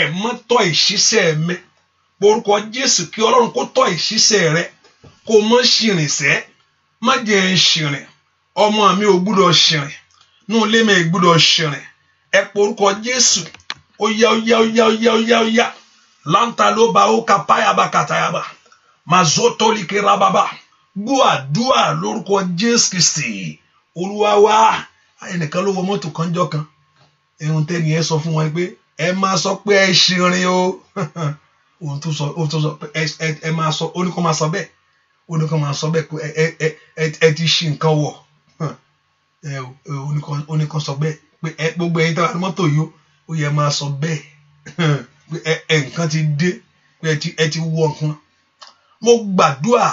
Ẹ̀mọ́ tọ́ ìṣiṣẹ́ mi. Orúkọ Jésù kí Ọlọ́run kó tọ́ ìṣiṣẹ́ rẹ. Kó mọ́ ṣìrìn sẹ́. Má jẹ́ n ṣìrìn. Ọmọ mi ò gbúdọ̀ ṣìrìn. Nú ilé mi ò gbúdọ̀ ṣìrìn. Ẹ pé orúkọ Jésù. Ó yá ó yá ó yá ó yá ó yá ó yá. Láńtà ló ba ó kapáyàbá kàtàyàbá. Màzótó likera bàbá. Gbọ́ àdúrà lórúkọ Jésù Kristi. Olúwa wá. Ẹnìkan ló wọ mọ́tò kan jọ kan. Ẹ̀hún tẹ́ni ẹ sọ fún wọn pé ẹ máa sọ pé ẹ ṣìrìn o. Ohun tó sọ pé ẹ máa sọ, ó ní kó máa sọ bẹ́ẹ̀. Ó ní kó máa sọ bẹ́ẹ̀ pé ẹ ti ṣì nǹkan wọ̀. Ó ní kó sọ bẹ́ẹ̀ pé gbogbo ẹ̀yin tó wà ní mọ́tò yìí ó yẹ máa sọ bẹ́ẹ̀ pé nǹkan ti dé pé ẹ ti wọ nǹkan. Mo gbàdúrà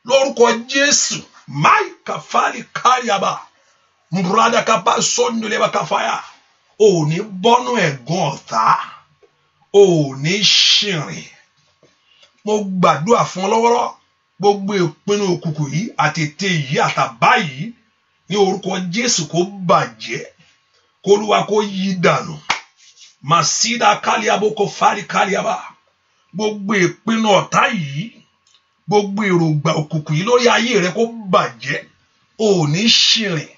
lórúkọ Jésù máì kàfáàlì káríàbà mùràdà kápá sọ́ndùlẹ́bà káfáyà. Ò ní bọ́nú ẹ̀gún ọ̀tá. Ò ní ṣìrìn. Mo gbàdúrà fún ọ lọ́wọ́lọ́wọ́ gbogbo ìpinnu òkùnkùn yìí àti ète yìí àtàbá yìí ní orúkọ Jésù kó bàjẹ́. Kó Olúwa kó yí dànù. Màsídà káliabo kò fárí káliaba. Gbogbo ìpinnu ọ̀tá yìí, gbogbo èròǹgbà òkùnkùn yìí lórí ayé rẹ kó bàjẹ́. Ò ní ṣìrìn.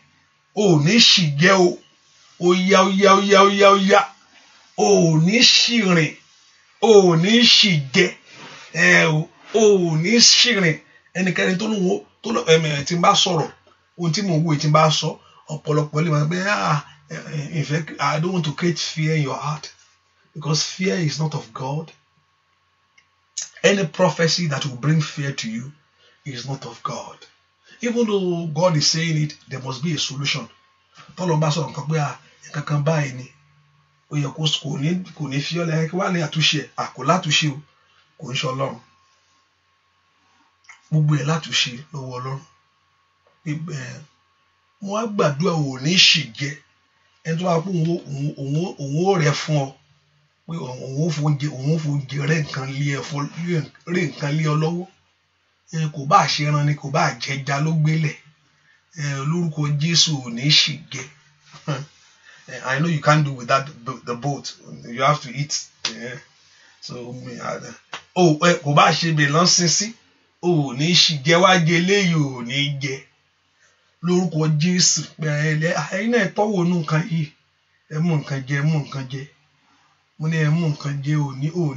Ò ní ṣìjẹ́ o. Ó yá ó yá ó yá ó yá ó yá. Ò ní ṣìrìn. Ò ní ṣìjẹ́. Ò ní ṣìrìn. Ẹnikẹ́ni tó lóun tó lọ tí n bá sọ̀rọ̀ ohun tí mò ń wò tí n bá sọ ọ̀pọ̀lọpọ̀ lè máa gbé in fact I don't want to create fear in your heart because fear is not of God. Any prophecy that will bring fear to you is not of God. Even though God is saying it, there must be a solution. Tọ́lọ́ bá sọ̀rọ̀ nǹkan pé nǹkan kan báyìí ni ó yẹ kò ní fi ọlẹ́ kí wàá ní àtúnṣe àkó látúnṣe o kò ń ṣe Ọlọ́run. Gbogbo ẹ̀ látúnṣe lọ́wọ́ Ọlọ́run. Mo wá gbàdúrà ò ní ṣì jẹ ẹni tó wá pé òun ó rẹ fún ọ pé òun ó fòúnjẹ rẹ nǹkan lé ọ lọ́wọ́. Kò bá ṣe ẹran ni kò bá jẹja ló gbélẹ̀. Lórúkọ Jésù ò ní ṣì jẹ. I know you can't do without the boat. You have to eat. So kò bá ṣe bẹ̀ lọ́sínsí ò ní ṣì jẹ wá jẹ léyìí ò ní jẹ. Lórúkọ Jésù ẹ̀yin náà tọ́wọ́ nù nǹkan yìí. Ẹ mú nǹkan jẹ, mú nǹkan jẹ. Mo ní ẹ mú nǹkan jẹ ò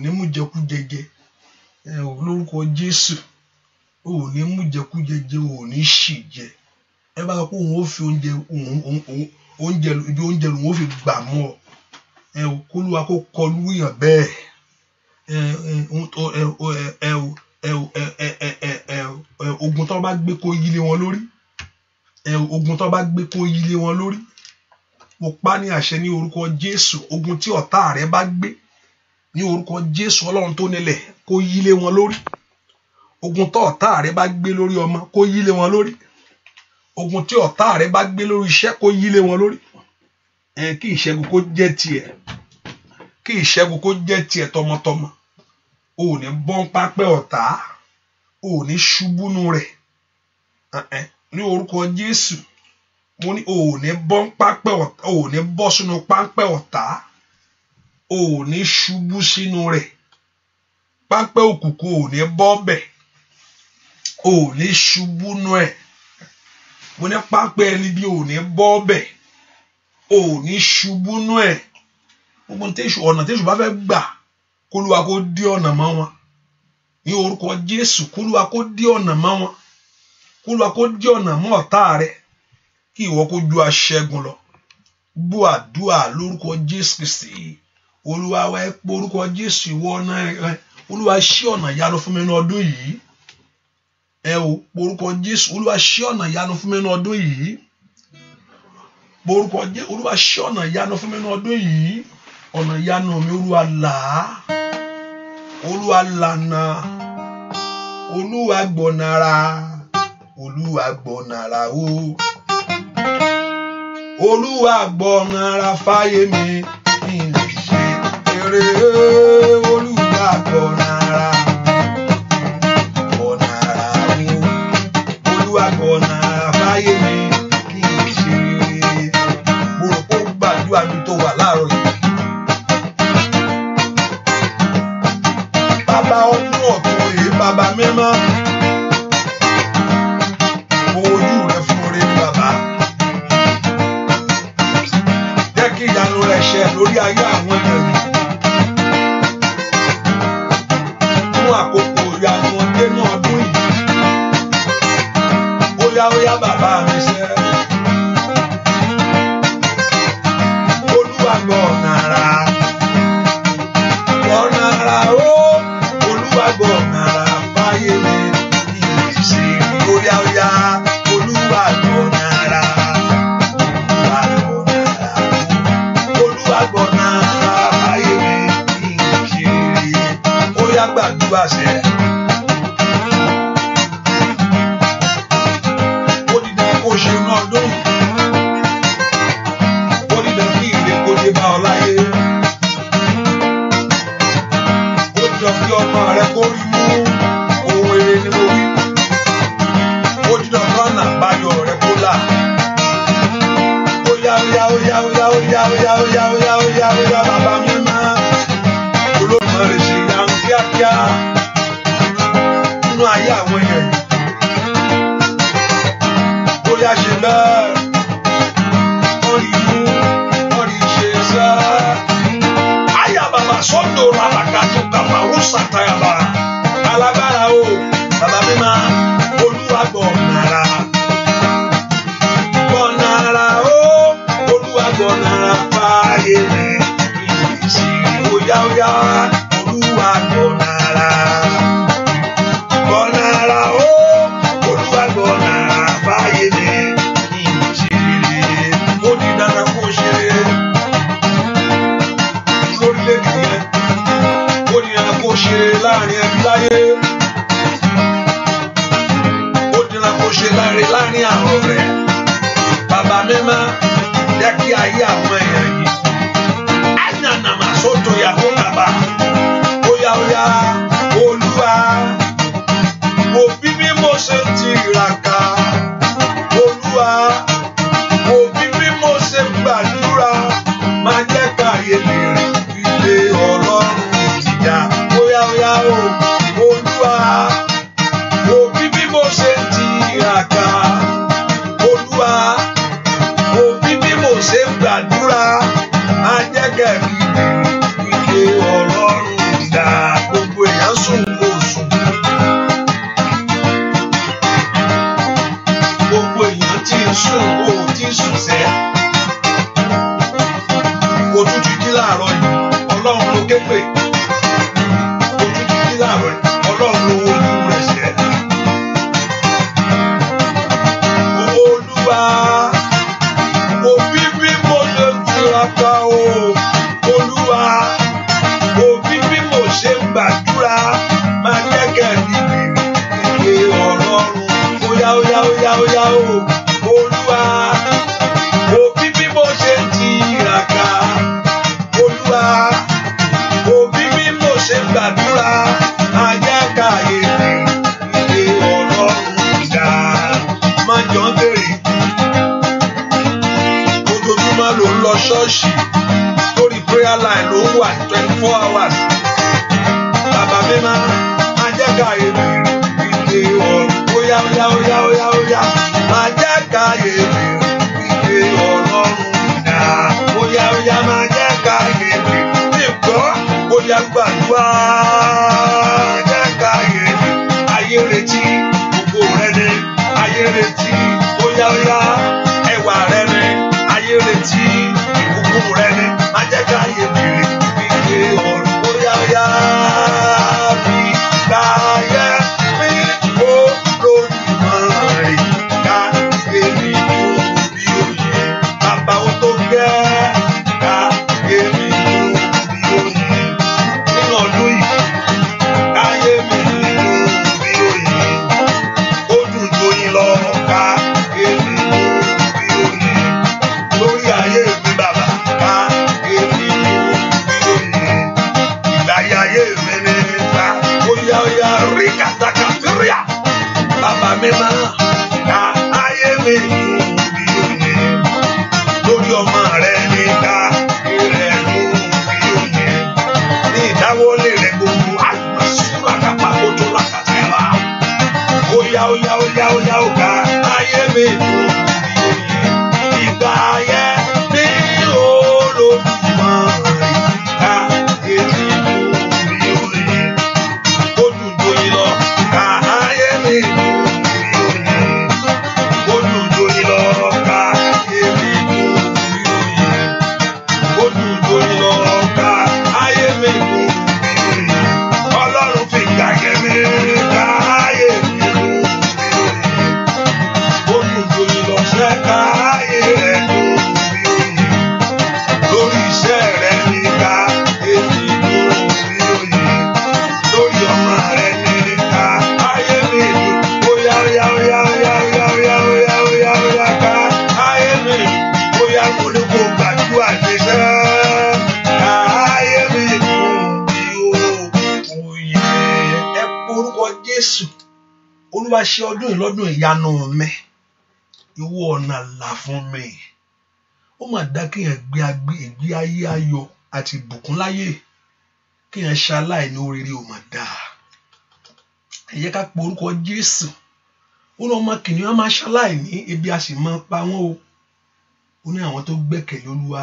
ní mú jẹkújẹ jẹ. Lórúkọ Jésù ò ní mú jẹkújẹ jẹ ò ní ṣì jẹ. Ẹ bá sọ pé òun ó fi oúnjẹ ibi oúnjẹ lòun ó fi gbà mú ọ. K'Olúwa kó kọlù yàn bẹ́ẹ̀. Ogun tó bá gbé kó yí lé wọn lórí. Ogun tó bá gbé kó yí lé wọn lórí. Mo pa ní àṣẹ ní orúkọ Jésù. Ogun tí ọ̀tá rẹ bá gbé ní orúkọ Jésù Ọlọ́run tó nílẹ̀ kó yí lé wọn lórí. Ogun tó ọ̀tá rẹ bá gbé lórí ọmọ kó yí lé wọn lórí. Ogun tí ọ̀tá rẹ bá gbé lórí iṣẹ́ kó yí lé wọn lórí. Kí ìṣẹ́gun kó jẹ́ tiẹ̀. Kí ìṣẹ́gun kó jẹ́ tiẹ̀ tọmọtọmọ. O ò ní bọ́n pápẹ́ ọ̀tá. O ò ní ṣubúnú rẹ̀. ní orúkọ Jésù. Mo ní o ò ní bọ́ pápẹ́ ọ̀tá, o ò ní bọ́ sínú pápẹ́ ọ̀tá, o ò ní ṣubú sínú rẹ̀. Pápẹ́ òkùnkùn ò ní bọ́ bẹ̀, o ò ní ṣubú nú ẹ̀. Mo ní pápẹ́ ẹni bí ò ní bọ́ bẹ̀, o ò ní ṣubú nú ẹ̀. Gbogbo ọ̀nà tẹ́ṣù bá fẹ́ gbà k'Olúwa kó dí ọ̀nà mọ́ wọn. Ní orúkọ Jésù, k'Olúwa kó dí ọ̀nà mọ́ wọn. K'Olúwa kó dí ọ̀nà mọ́ ọ̀tá rẹ̀, kí ìwọ kó ju aṣẹ́gun lọ. Gbọ́ àdúrà lórúkọ Jésù Kristi. Olúwa wá ẹ pé orúkọ Jésù ìwọ ọ̀nà rẹ. Olúwa ṣí ọ̀nà ìyanu fún mi ní ọdún yìí. Ẹ o porúkọ Jésù. Olúwa ṣí ọ̀nà ìyanu fún mi ní ọdún yìí. Porúkọ Jésù. Olúwa ṣí ọ̀nà ìyanu fún mi ní ọdún yìí. Ọ̀nà ìyanu mi Olúwa là á. Olúwa lànà. Olúwa gbọ̀nàrà. Olúwa gbọ̀nàrà o. Olúwa gbọ̀nàrà fáyé mi. Kí n lè ṣe eré. Olúwa gbọ̀nàrà. Gbọ̀nàrà o. Olúwa gbọ̀nàrà fáyé mi. Kí n lè ṣe eré. Mo rò pé ó gbàdúrà mi tó wà láàárọ̀ yìí. Bàbá ọdún ọ̀tún rèé, bàbá mímọ́. Mo ojú rẹ fún oore ní bàbá. Jẹ́ kí ìyanu rẹ ṣẹ lórí ayé àwọn èèyàn yìí. Fún àkókò ìyanu ọdẹ náà ọdún yìí. Ó yá bàbá mi ṣẹ. Olúwa gbọ̀nàrà. Gbọ̀nàrà o. Olúwa gbọ̀nàrà fáyé mi. Ìrìnsì ó yá Olúwa gbọ̀nàrà. Olúwa gbọ̀nàrà fáyé mi. Ìrìnsì ó yá gbàdúrà sẹ́. Ó dídá kó ṣe iná ọdún. Ó dídá kí ire kó dé bá ọ láyé. Kí ọmọ rẹ kó rí mú ohun èrè ni mo wí. Ó dídán kọ́nà báyọ̀ rẹ kó là. Ó yá bàbá mi máa. Olódùmarè ṣe ìyanu kíákíá nínú ayé àwọn èèyàn yìí. Ó yá ṣe bẹ́ẹ̀. Wọ́n rí mú, wọ́n rí ṣe sá. Àyà bàbá sọ́dọ̀ ràbàkàtú kàmá rúṣàtàyàbà. Alágbára o, bàbá mi máa. Olúwa gbọ̀nàrà. Gbọ̀nàrà o, Olúwa gbọ̀nàrà fáyé mi. Ìrìnsì ó yá Olúwa gbọ̀nàrà. Gbọ̀nàrà o, Olúwa gbọ̀nàrà fáyé mi. Ìrìnsì ó di dandan kó ṣe lórílẹ̀-èdè yẹn. Ó di dandan kó ṣe láàrin ẹbí láyé. Ó di dandan kó ṣe láàrin àwọn ọ̀rẹ́. Bàbá mi máa jẹ́ kí ayé àwọn èèyàn yìí. Àyànnàmà sóto yàgò bàbá. Ó yá Olúwa. Òbí bí mo ṣe ń tiraka. Olúwa. Òbí bí mo ṣe ń gbàdúrà. Máa jẹ́ káyé lè rí ilé Ọlọ́run ìyá. Ó yá o. Olúwa. Òbí bí mo ṣe ń tiraka. Olúwa. Òbí bí mo ṣe ń gbàdúrà. Máa jẹ́ kẹ́mi ilé Ọlọ́run ìyá. Gbogbo èèyàn sùn kò sùn. Gbogbo èèyàn tí ń sùn kò tí ń sùn sẹ́. Ojú ti jí láàárọ̀ yìí, Ọlọ́run ló ké pè. Ojú ti jí láàárọ̀ yìí, Ọlọ́run ló ojú rẹ̀ sẹ́. Olúwa, òbí bí mo ṣe tiraka o. ṣọ́ọ̀ṣì lórí prayer line ló wà 24 hours. Bàbá mi máa jẹ́ káyé mi ìdè ọ̀rọ̀ óyá óyá óyá óyá óyá máa jẹ́ káyé mi ìdè Ọlọ́run dá óyá óyá máa jẹ́ káyé mi nìkan óyá gbàdúrà jẹ́ káyé mi ayé retí gbogbo rẹ ni ayé retí óyá óyá ẹwà rẹ ni ayé retí ìbùkún rẹ ni máa jẹ́ káyé mi ìdè ọ̀rọ̀ óyá óyá bí káyé mi ó lódùmarè ká èmi mú bí òye bàbá ó tó gẹ́ ká èmi mú bí òye nínú ọdún yìí ká èmi mú bí òye ó dùn joyin lọ ká èmi mú bí òye lórí ayé mi bàbá ká èmi mú bí òye ìgbáyé ayé mi ní ká óyá óyá rí kàtàkàtìríà bàbá mi máa ká ayé mi mú bí òye lórí ọmọ rẹ ní ká rẹ mú bí òye ní ìdáwọlé rẹ gbogbo àgbàsúrà kápá kótó làkàtà ẹ wá óyá óyá óyá óyá óga ayé mi mú bí òye ìgbà ayé ní Olódùmarè ká èmi mú bí òye ó dùn joyin lọ ká ayé mi mú bí òye ó dùn joyin lọ ká èmi mú bí òye ó dùn joyin lọ ká ayé mi mú bí òye Ọlọ́run fi gàgẹ́ mi ká ayé mi mú bí òye ó dùn joyin lọ sẹ́ ká ayé rẹ̀ mú bí òye lórí iṣẹ́ rẹ̀ ní ká èmi mú bí òye lórí ọmọ rẹ̀ ní ká ayé mi mú óyá óyá óyá óyá óyá óyá óyá óyá óyá ká ayé mi óyá mo ní kó gbàdúrà níṣẹ́ ká ayé mi mú bí òye ẹ porúkọ Jésù Olúwa ṣe ọdún yìí lọ́dún ìyanu mi ìwọ ọ̀nà là fún mi ó mà dá kéèyàn ìgbé ayé ayọ̀ àti ìbùkún láyé kéèyàn ṣaláìní oríire ò mà dáa ẹ jẹ́ ká porúkọ Jésù ó ní ọmọ kìnìún á máa ṣaláìní ebi a sì máa pa wọ́n o ó ní àwọn tó gbẹ́kẹ̀lé Olúwa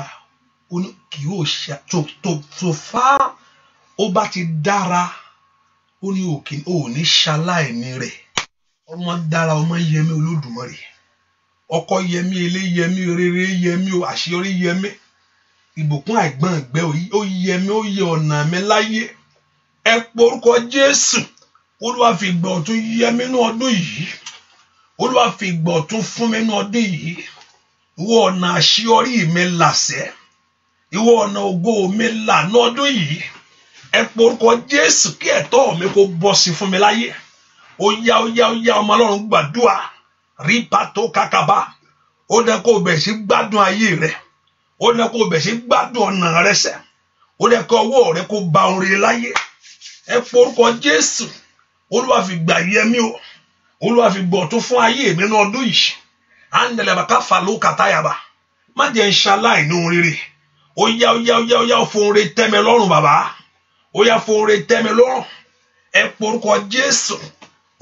ó ní kì yóò ṣe tó fá ó bá ti dára ó ní ò ní ṣaláìní rẹ̀ ọmọ dára ọmọ yẹmí Olódùmarè ọkọ yẹmí ilé yẹmí rere yẹmí o àṣeyọrí yẹmí ìbùkún àìgbọ́n ẹ̀gbẹ́ ó yẹmí ó yẹ ọ̀nà mi láyé ẹ porúkọ Jésù Olúwa fi ìgbà ọ̀tun yẹmí nínú ọdún yìí Olúwa fi ìgbà ọ̀tun fún mi nínú ọdún yìí ìwọ ọ̀nà àṣeyọrí mi làṣẹ ìwọ ọ̀nà ògo mi là ní ọdún yìí ẹ porúkọ Jésù kí ẹ̀tọ́ mi kó bọ́ sí fún mi láyé ó yá ó yá ó yá ọmọ Ọlọ́run gbàdúrà rí pàtó kákàbá ó dẹ kó bẹ̀ sí gbádùn ayé rẹ ó dẹ kó bẹ̀ sí gbádùn ọ̀nà rẹ sẹ́ ó dẹ kó ọwọ́ rẹ kó ba orin láyé ẹ porúkọ Jésù Olúwa fi gbà yẹmí o Olúwa fi gbọ̀ tó fún ayé mi ní ọdún yìí àndẹ̀lẹ̀bà káfà ló kàtáyàbà má jẹ́ ń ṣaláìní ohun rere ó yá ó yá ó yá ó yá fún oore tẹ́mi lọ́rùn bàbá ó yá fún oore tẹ́mi lọ́rùn ẹ porúkọ Jésù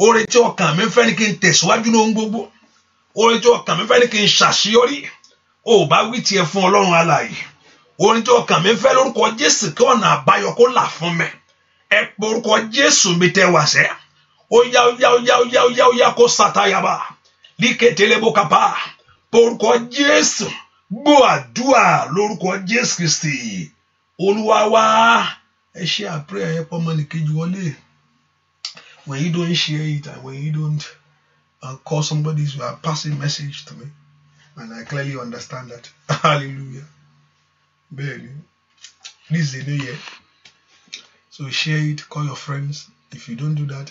oore tí ọkàn mi fẹ́ ni kí n tẹ̀síwájú ní ohun gbogbo oore tí ọkàn mi fẹ́ ni kí n ṣàṣeyọrí ó bá wí tiẹ̀ fún Ọlọ́run alààyè oore tí ọkàn mi fẹ́ lórúkọ Jésù kí ọ̀nà àbáyọ kó là fún mi ẹ porúkọ Jésù mi tẹ wá sẹ́ ó yá ó yá ó yá ó yá ó yá ó yá kó sàtáyàbà líkẹtẹlẹbó kápá porúkọ Jésù gbọ́ àdúrà lórúkọ Jésù Kristi Olúwa wa ẹ ṣe àpẹẹrẹ ẹ pọ́ ọmọnìkejì wọlé. When you don't share it and when you don't call somebody, you are passing message to me, and I clearly understand that. Hallelujah. Barely. This is a new year, so share it. Call your friends. If you don't do that,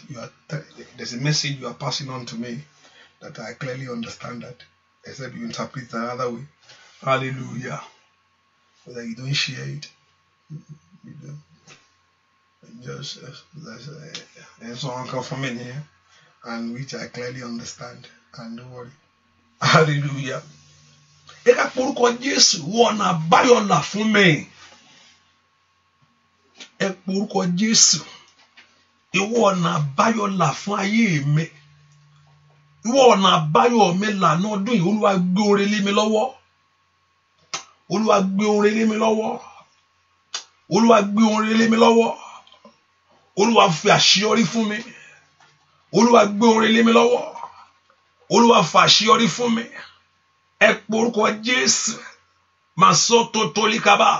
there's a message you are passing on to me that I clearly understand that, except you interpret it another way. Hallelujah. Whether you don't share it, you don't. Just and someone come from in here, and which I clearly understand, and don't worry. Hallelujah. ẹ ká porúkọ Jésù ọ̀nà àbáyọ là fún mi. Ẹ porúkọ Jésù ìwọ ọ̀nà àbáyọ là fún ayé mi. Ìwọ ọ̀nà àbáyọ mi là ní ọdún yìí. Olúwa gbé oore lé mi lọ́wọ́. Olúwa gbé oore lé mi lọ́wọ́. Olúwa gbé oore lé mi lọ́wọ́. Olúwa fi àṣeyọrí fún mi. Olúwa gbé oore lé mi lọ́wọ́. Olúwa fi àṣeyọrí fún mi. Ẹ porúkọ Jésù masoto tolikaba.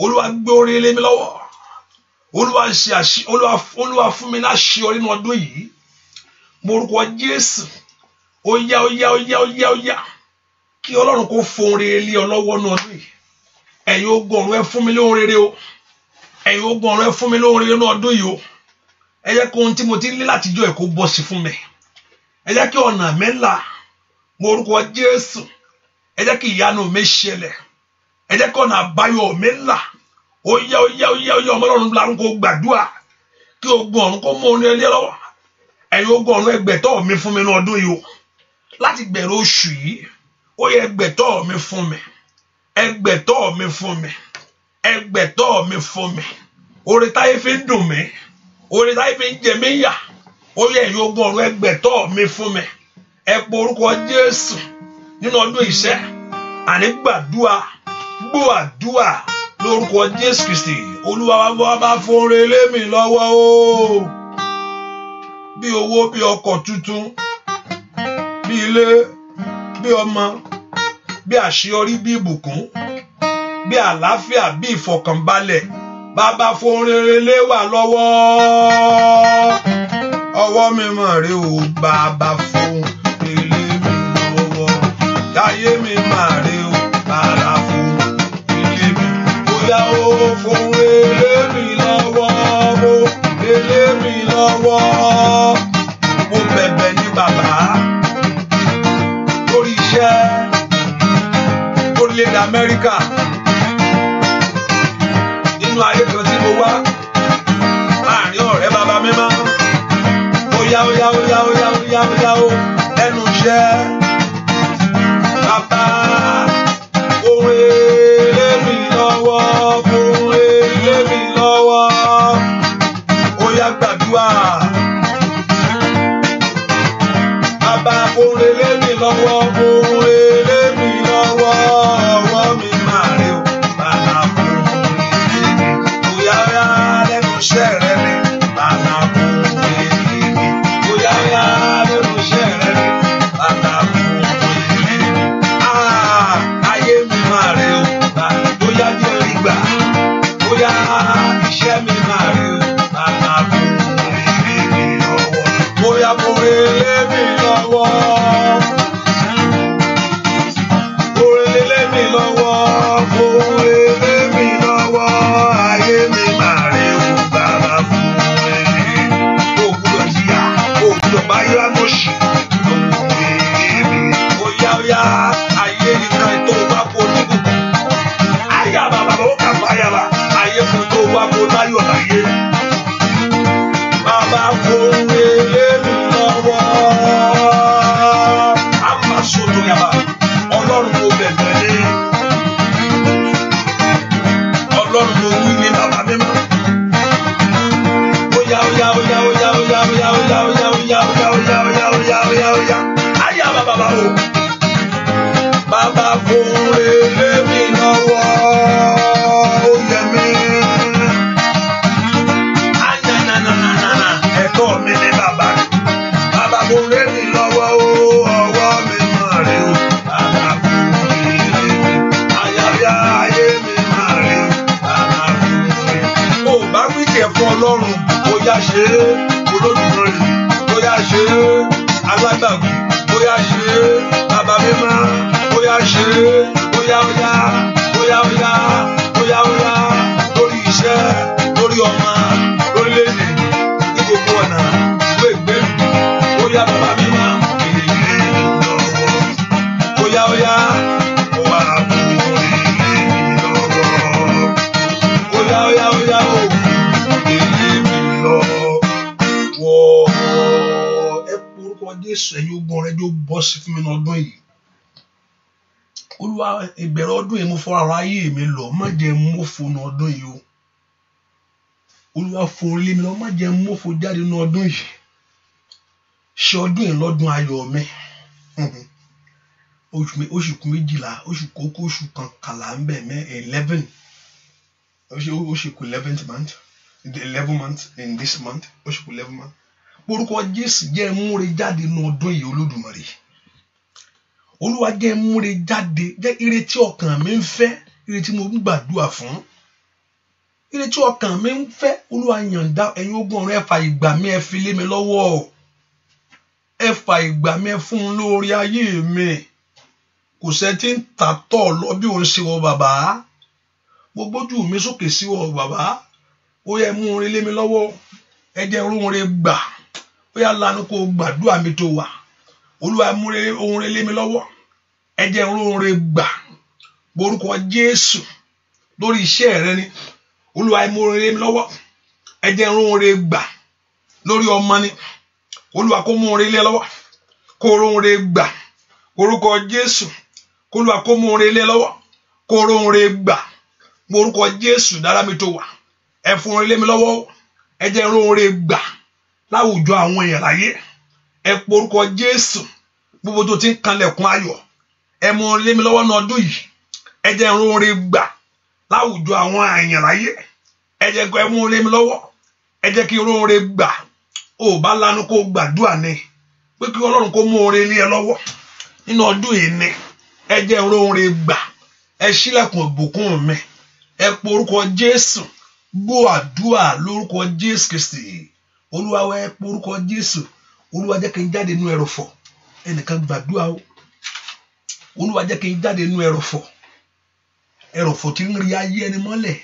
Olúwa gbé oore lé mi lọ́wọ́. Olúwa fún mi láṣeyọrí ní ọdún yìí. Porúkọ Jésù ó yá kí Ọlọ́run kó fohùn rere lé ọ lọ́wọ́ ní ọdún yìí. Ẹ̀yin ogun ọ̀run ẹ fún mi lóhùn rere o. Ẹ̀yin ogun ọ̀run ẹ fún mi lóhùn rere ní ọdún yìí o. Ẹ jẹ́ kí ohun tí mo ti ń lé látijọ́ ẹ̀ kó bọ́ sí fún mi. Ẹ jẹ́ kí ọ̀nà mi là. Porúkọ Jésù. Ẹ jẹ́ kí ìyanu mi ṣẹlẹ̀. Ẹ jẹ́ kí ọ̀nà àbáyọ mi là. Ó yá ọmọ Ọlọ́run lárúkọ gbàdúrà kí ogun ọ̀run kó mú orin ẹlẹ́ lọ́wọ́. Ẹ̀yin ogun ọ̀run ẹgbẹ̀tọ́ mi fún mi ní ọdún yìí o. Láti bẹ̀rẹ̀ oṣù yìí ó yẹ ẹgbẹ̀tọ́ mi fún mi. Ẹgbẹ̀tọ́ mi fún mi. Ẹgbẹ̀tọ́ mi fún mi. Oore táyé fi ń dùn mí. Oore táyé fi ń jẹ mí yà. Ó yẹ ẹ̀yin ogun ọ̀run ẹgbẹ̀tọ́ mi fún mi. Ẹ po orúkọ Jésù nínú ọdún iṣẹ́. Àní gbàdúrà gbọ́ àdúrà lórúkọ Jésù Kristi. Olúwa wa bá fohùn rere lé mi lọ́wọ́ o. Bí owó, bí ọkọ̀ tuntun, bí ilé, bí ọmọ, bí àṣeyọrí, bí ìbùkún, bí àlàáfíà, bí ìfọ̀kànbalẹ̀. Bàbá fohùn rere lé wa lọ́wọ́. Ọwọ́ mi mọ̀ rè o. Bàbá fohùn rere lé mi lọ́wọ́. Káyé mi mà rè o. Bàbá fohùn rere lé mi. Bóyá o fohùn rere lé mi lọ́wọ́. Mo lé mi lọ́wọ́. Mo bẹ̀bẹ̀ ní bàbá lórí iṣẹ́ orílẹ̀-èdè Amẹ́ríkà. Nínú ayé kan tí mo wá láàrin ọ̀rẹ́ bàbá mímọ́. Ó yá o ẹnu iṣẹ́ bàbá fohùn rere lé mi lọ́wọ́. Fohùn rere lé mi lọ́wọ́. Ó yá gbàdúrà. Bàbá fohùn rere lé mi lọ́wọ́. Fohùn rere lé mi lọ́wọ́. Ọwọ́ mi máa rè o. Bàbá fohùn rere lé mi. Ó yá lẹ́nu iṣẹ́ rẹ ni. Bàbá fohùn rere lé mi. Ó yá lẹ́nu iṣẹ́ rẹ ni. Bàbá fohùn rere lé mi. Ayé mi máa rè o. Ó yá jẹ́ ìgbà. Ó yá iṣẹ́ mi máa rè o. Bàbá fohùn rere lé mi lọ́wọ́. Ó yá fohùn rere lé mi lọ́wọ́. Fohùn rere lé mi lọ́wọ́. Fohùn rere lé mi lọ́wọ́. Ayé mi máa rè o. Bàbá fohùn rere. O gbọ́dọ̀ jìyà. O gbọ́dọ̀ bá yá mọ̀ṣì. Fohùn rere mi. Ó yá ayé nìkan ètò wá kó níbùkún. Ayá bàbá ó kà fáyàrá. Ayé kan tó wá kó láyọ̀ láyé. Bàbá fohùn rere lé mi lọ́wọ́. A máa sọ̀tò yàrá. Ọlọ́run mo bẹ̀bẹ̀ lé. Ọlọ́run mo wí ní bàbá mímọ́. Ó yá. Ayá bàbá o. Bàbá fohùn rere lé mi lọ́wọ́. Ó yẹ mí. Ẹ̀tọ́ mi ní bàbá. Bàbá fohùn rere mi lọ́wọ́ o. Ọwọ́ mi máa rè o. Bàbá fohùn rere lé mi. Ayé mi máa rè o. Bàbá fohùn rere. O bá wí tiẹ̀ fún Ọlọ́run. Ó yá ṣe é. Olódùmarè. Ó yá ṣe é. Alágbàwí. Ó yá ṣe é. Bàbá mímọ́. Ó yá ṣe é. Ó yá. Lórí iṣẹ́, lórí ọmọ, lórílẹ̀-èdè, ní gbogbo ọ̀nà, ló ìgbé mi. Ó yá bàbá mímọ́. Èlé mi lọ́wọ́. Ó yá. Ó wà fohùn rere lé mi lọ́wọ́. Ó yá o. Èlé mi lọ́wọ́. Ẹ porúkọ Jésù. Ẹ̀yin ogun rẹ yóò bọ́ sí fún mi ní ọdún yìí. Olúwa ìbẹ̀rẹ̀ ọdún yìí mo fọra ara ayé mi lọ má jẹ́ mọ́fò ní ọdún yìí o. Olúwa forí lé mi lọ má jẹ́ mọ́fò jáde ní ọdún yìí. Ṣe ọdún yìí lọ́dún ayọ̀ mi. Oṣù kù méjìlá, oṣù kókó, oṣù kọkànlá ń bẹ̀ mẹ́ 11. Oṣù kù 11th month. The 11th month in this month. Oṣù kù 11th month. Orúkọ Jésù jẹ́ múre jáde ní ọdún yìí Olódùmarè. Olúwa jẹ́ múre jáde, jẹ́ ire tí ọkàn mi ń fẹ́, ire tí mo ń gbàdúrà fún. Ire tí ọkàn mi ń fẹ́, Olúwa yànda ẹ̀yin ogun ọ̀run ẹ fà ìgbà mi ẹ fi lé mi lọ́wọ́. Ẹ fà ìgbà mi ẹ fún un lórí ayé mi. Kò sẹ́ tí ń tàtọ̀ lọ bí òun ṣe wọ bàbá. Mo gbójú mi sókè sí wọ bàbá. Ó yẹ mú orin lé mi lọ́wọ́. Ẹ jẹ́ orin gbà. Ó yá lanu kó gbàdúrà mi tó wà. Olúwa mú orin lé mi lọ́wọ́. Ẹ jẹ́ orin gbà. Borúkọ Jésù lórí iṣẹ́ rẹ ni. Olúwa mú orin lé mi lọ́wọ́. Ẹ jẹ́ orin gbà. Lórí ọmọ ni. Olúwa kó mú orin lé lọ́wọ́. Kó orin gbà. Orúkọ Jésù. Olúwa kó mú orin lé lọ́wọ́. Kó orin gbà. Borúkọ Jésù dára mi tó wà. Ẹ fún orin lé mi lọ́wọ́. Ẹ jẹ́ orin gbà. Láwùjọ àwọn èèyàn láyé. Ẹ porúkọ Jésù. Gbogbo tó ti ń kanlẹ̀kùn ayọ̀. Ẹ mú orin lé mi lọ́wọ́ ní ọdún yìí. Ẹ jẹ́ orin gbà. Láwùjọ àwọn èèyàn láyé. Ẹ jẹ́ kó ẹ mú orin lé mi lọ́wọ́. Ẹ jẹ́ kí orin gbà. Ó bá lanu kó gbàdúrà ni. Pé kí Ọlọ́run kó mú orin lé ẹ lọ́wọ́. Nínú ọdún yìí ni. Ẹ jẹ́ orin gbà. Ẹ ṣílẹ̀kùn ìbùkún mi. Ẹ porúkọ Jésù. Gbọ́ àdúrà lórúkọ Jésù Kristi. Olúwa wá ẹ porúkọ Jésù. Olúwa jẹ́ kí n jáde nínú ẹrọ̀fọ̀. Ẹnìkan gbàdúrà o. Olúwa jẹ́ kí n jáde nínú ẹrọ̀fọ̀. Ẹrọ̀fọ̀ tí ń rí ayé ẹni mọ́lẹ̀.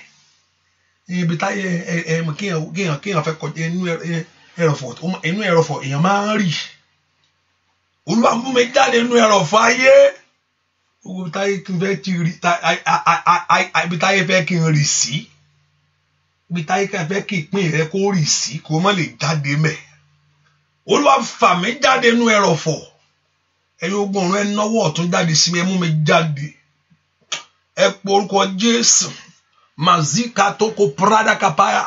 Ibi táyé kéèyàn fẹ́ kọjá inú ẹrọ̀fọ̀ èèyàn máa ń rì. Olúwa mú mi jáde nínú ẹrọ̀fọ̀ ayé. Gbogbo táyé kí n fẹ́ ti rí ibi táyé fẹ́ kí n rì sí. Ibi táyé fẹ́ kí ìpín rẹ kó rì sí kó má lè jáde mẹ́. Olúwa fà mí jáde nínú ẹrọ̀fọ̀. Ẹ̀yin ogun ọ̀run ẹ náwó ọ̀tún jáde sí mi ẹ mú mi jáde. Ẹ porúkọ Jésù. Mazika toko prada kapaya.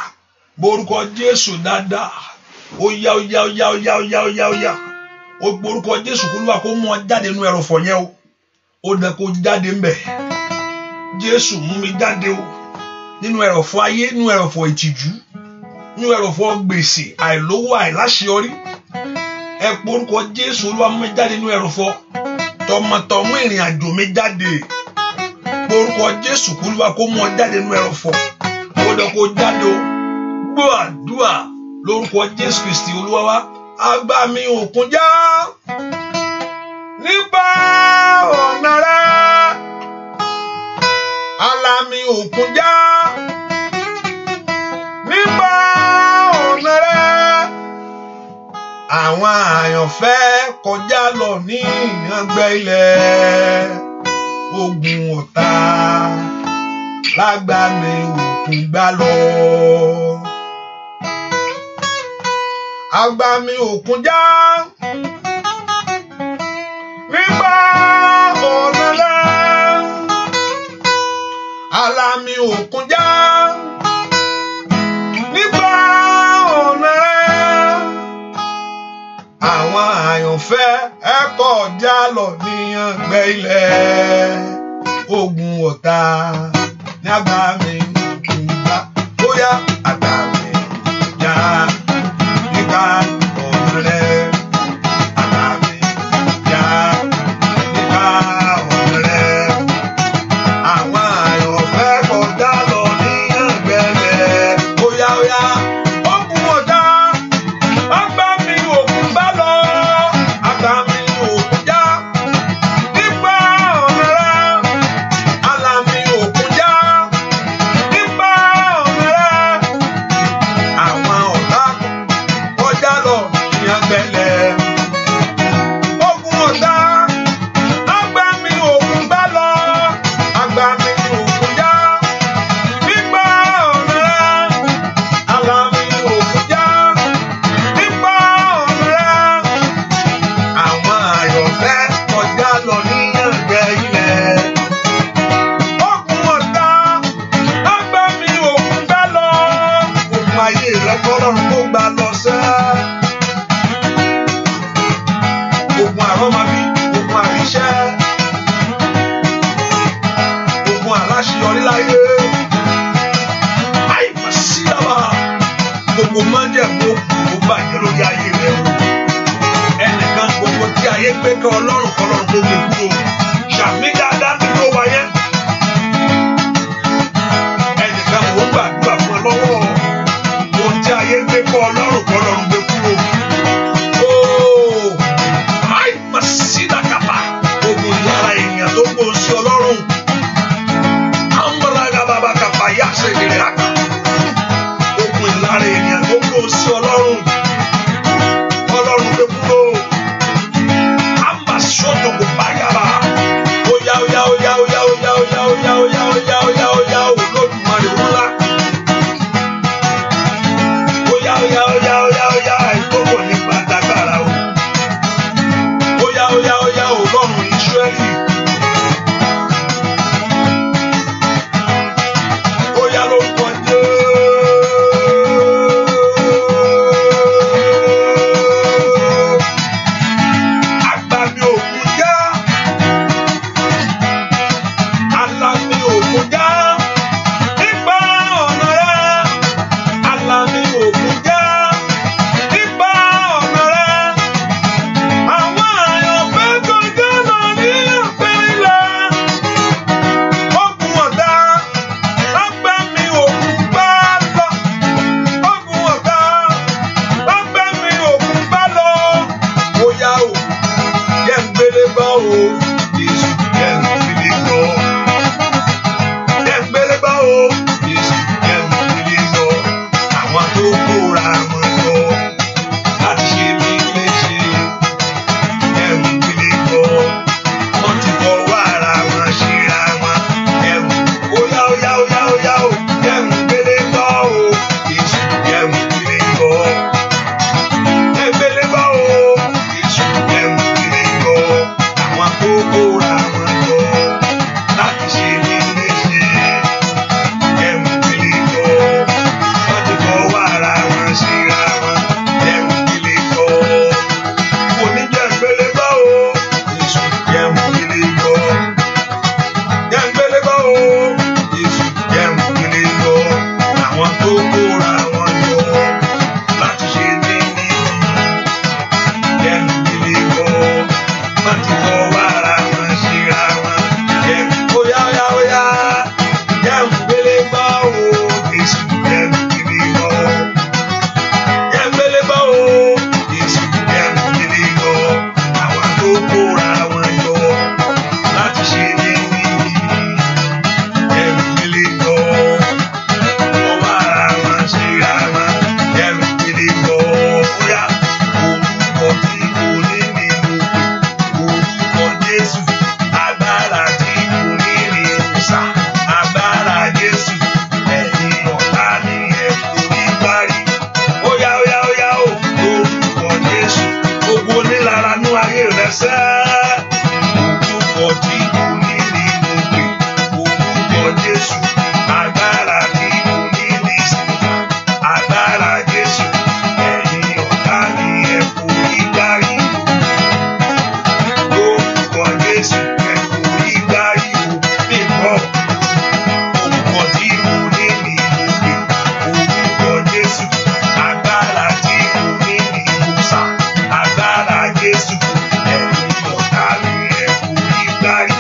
Borúkọ Jésù dáadáa. Ó yá. Ó porúkọ Jésù kó Olúwa kó mú ọ jáde nínú ẹrọ̀fọ̀ yẹn o. Ó dẹ kó jáde ńbẹ̀. Jésù mú mi jáde o. Nínú ẹrọ̀fọ̀ ayé, nínú ẹrọ̀fọ̀ ìtìjú, nínú ẹrọ̀fọ̀ gbèsè, àìlówó, àìláṣeyọrí. Ẹ porúkọ Jésù Olúwa mú mi jáde nínú ẹrọ̀fọ̀. Tọmọtọmọ ìrìn àjò mi jáde. Porúkọ Jésù Olúwa kó mú ọ jáde nínú ẹrọ̀fọ̀. Ó dẹ kó jáde o. Gbọ́ àdúrà lórúkọ Jésù Kristi Olúwa wa. Agbá mi òkun já. Nípa ọ̀nà rẹ̀. Àlà mi òkun já. Nípa ọ̀nà rẹ̀. Àwọn àyànfẹ́ kọjá lọ ní ìyàngbẹ́ ilẹ̀. Ogun ọ̀tá lágbá mi òkun gbá lọ. Àgbá mi òkun já. Nípa ọ̀nà rẹ̀. Àlà mi òkun já. Nípa ọ̀nà rẹ̀. Àwọn àyànfẹ́ ẹ kọjá lọ ní ìyàngbẹ́ ilẹ̀. Ogun ọ̀tá ní àgbá mi òkun gbá. Bóyá àgbá mi já. Nípa ọ̀nà rẹ̀. Àgbá mi já. Nípa ọ̀nà rẹ̀. Àwọn àyànfẹ́ kọjá lọ ní ìyàngbẹ́ ilẹ̀. Bóyá ogun ọ̀tá àgbá mi òkun gbá lọ. Àgbá mi òkun já. Nípa ọ̀nà rẹ̀. Àlà mi òkun já. Nípa ọ̀nà rẹ̀. Àwọn ọ̀tá gbé kan Ọlọ́run kọ́lọ́run tó gbé kúrò. Ṣàmì dáadáa tí ló wáyé. Ẹnìkan mò ń gbàdúrà fún ẹ lọ́wọ́. Ohun tí ayé gbé kan Ọlọ́run kọ́lọ́run gbé kúrò. Àì mà sí dàkàbà. Ogun ìlara èèyàn tó gbó sí Ọlọ́run. Àmúraga bàbá kàfà yá ṣe ìrìn àkà. Ogun ìlara èèyàn tó gbó sí Ọlọ́run. Ọlọ́run gbé kúrò. Àmà sọ́tò kò bá yàrá. Oya oya oya oya oya oya oya oya oya oya oya Olódùmarè ńlá. Oya oya oya oya oya ìkókò ní gbàdágbàrà o. Oya oya oya Ọlọ́run Ísírẹ́lì. Oya lórúkọ Jésù. Àgbàmì òkun já. Alami òkun já. Nípa ọ̀nà rẹ̀. Alami òkun já. Nípa ọ̀nà rẹ̀. Àwọn àyànfẹ́ kọjá lọ ní àpẹẹrẹ. Ogun ọ̀tá. Lágbàmì òkun bá lọ. Ogun ọ̀tá. Lágbàmì òkun bá lọ. Oya o, jẹ́ ń gbélé bá o. Jésù jẹ́ ń gbélé lọ. Jẹ́ ń gbélé bá o. Jésù jẹ́ ń gbélé lọ. Àwọn tó kóra wọn lọ láti ṣe mí léṣe. Jẹ́ ń gbélé lọ. Wọ́n ti fọwọ́ ara wọn ṣera wọn. Jẹ́ ń oya oya oya oya o. Jẹ́ ń gbélé lọ o. Jésù jẹ́ ń gbélé lọ. Jẹ́ ń gbélé lọ o. Jésù jẹ́ ń gbélé lọ. Àwọn tó kóra wọn lọ láti ṣe mí léṣe. Jẹ́ ń gbélé lọ. Wọ́n ti fọwọ́ ara wọn ṣera wọn. Jẹ́ ń gbélé lọ. Mo ní jẹ́ ń gbélé lọ o. Jésù jẹ́ ń gbélé lọ. Jẹ́ ń gbélé lọ o. Jésù jẹ́ ń gbélé lọ. Àwọn tó kóra wọn lọ láti ṣe mí níbi. Jẹ́ ń gbélé lọ. Wọ́n ti fọwọ́ ara wọn ṣera wọn. Jẹ́ ń oya oya oya. Jẹ́ ń gbélé lọ o. Jésù jẹ́ ń gbélé lọ. Jẹ́ ń gbélé lọ o. Jésù jẹ́ ń gbélé lọ. Àwọn tó kóra wọn lọ láti ṣe mí níbi. Jẹ́ ń gbélé lọ. Fọwọ́ ara wọn ṣera wọn. Jẹ́ ń gbélé lọ. Oya orúkọ tí kò ní ní mo pè. Orúkọ Jésù. Agbára tí kò ní ní mo sà. Agbára Jésù. Ẹ̀yin ọ̀tá ni ẹ kò ní parí. Oya oya oya o. Orúkọ Jésù. Gbogbo onílara nú ayé rẹ sẹ́. Orúkọ tí kò ní ní mo pè. Orúkọ Jésù. Agbára tí kò ní ní sà. Agbára Jésù. Ẹ̀yin ọ̀tá ni ẹ kò ní parí. Orúkọ Jésù. Ẹ kò ní parí o. Mi gbọ́. Orúkọ tí kò ní ní mo pè. Orúkọ Jésù. Agbára tí kò ní ní mo sà. Agbára Jésù. Ẹ̀yin ọ̀tá ni ẹ kò ní parí.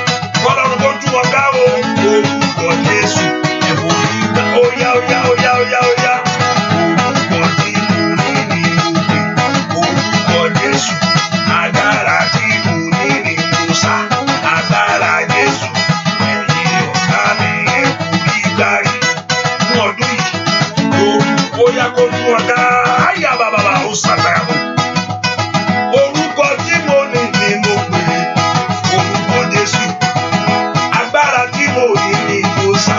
Kọ́lọ́run kó tú wọn ká o. Orúkọ Jésù. Ẹ kò ní gbà. Oya oya oya oya oya. Orúkọ tí kò ní ní mo pè. Orúkọ Jésù. Agbára tí kò ní ní mo sà. Agbára Jésù. Ẹ̀yin ọ̀tá ni ẹ kò ní parí. Fún ọdún yìí. Oya kó tú wọn ká. Àyà bàbà ó sàtàyà o. Orúkọ tí mo ní ni mo pè. Orúkọ Jésù. Agbára tí mo ní ni mo sà.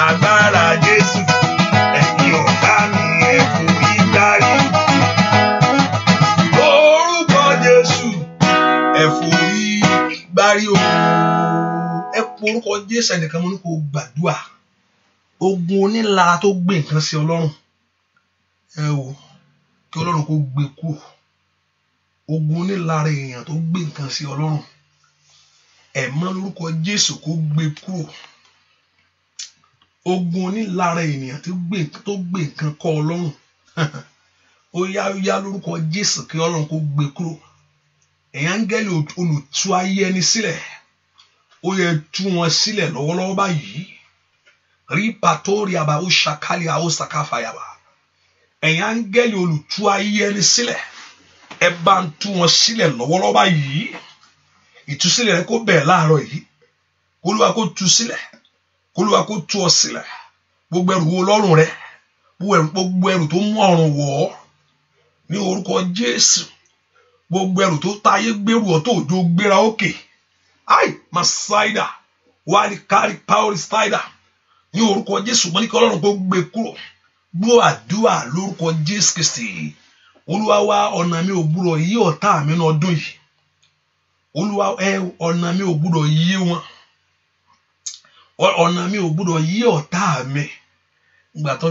Agbára Jésù. Ẹ̀yin ọ̀tá ni ẹ kò ní parí. Orúkọ Jésù. Ẹ forí gbárí o. Ẹ po orúkọ Jésù ẹnìkan mo ní kó gbàdúrà. Ogun onílara tó gbé nǹkan sí Ọlọ́run. Ẹ wò kí Ọlọ́run kó gbé kúrò. Ogun onílara èèyàn tó gbé nǹkan sí Ọlọ́run. Ẹ̀mọ́ lórúkọ Jésù kó gbé kúrò. Ogun onílara ènìyàn tó gbé nǹkan kọ́ Ọlọ́run. Ó yá lórúkọ Jésù kí Ọlọ́run kó gbé kúrò. ẹ̀yin áńgẹ́lì olùtú ayé ẹni sílẹ̀ ó yẹ tú wọn sílẹ̀ lọ́wọ́lọ́wọ́ báyìí rí pàtórí àbá ó ṣàkálì àó ṣàkáfàyàbá ẹ̀yin áńgẹ́lì olùtú ayé ẹni sílẹ̀ ẹ bá ń tú wọn sílẹ̀ lọ́wọ́lọ́wọ́ báyìí ìtúsílẹ̀ rẹ kó bẹ̀rẹ̀ láàárọ̀ yìí Olúwa kó tú sílẹ̀ Olúwa kó tú ọ sílẹ̀ gbogbo ẹrù wo lọ́rùn rẹ gbogbo ẹrù tó mú ọrùn wọ̀ ọ́ ní orúkọ Jésù gbogbo ẹrù tó táyé gbèrú ọ tó òjò gbéra òkè ai masaida wàlí kárí power spider ní orúkọ Jésù mọ́ ní kí Ọlọ́run kó gbé kúrò gbọ́ àdúrà lórúkọ Jésù Kristi Olúwa wá ọ̀nà mi ò gbúdọ̀ yí ọ̀tá mi ní ọdún yìí Olúwa ọ̀nà mi ò gbúdọ̀ yí wọn ọ̀nà mi ò gbúdọ̀ yí ọ̀tá mi ìgbà tó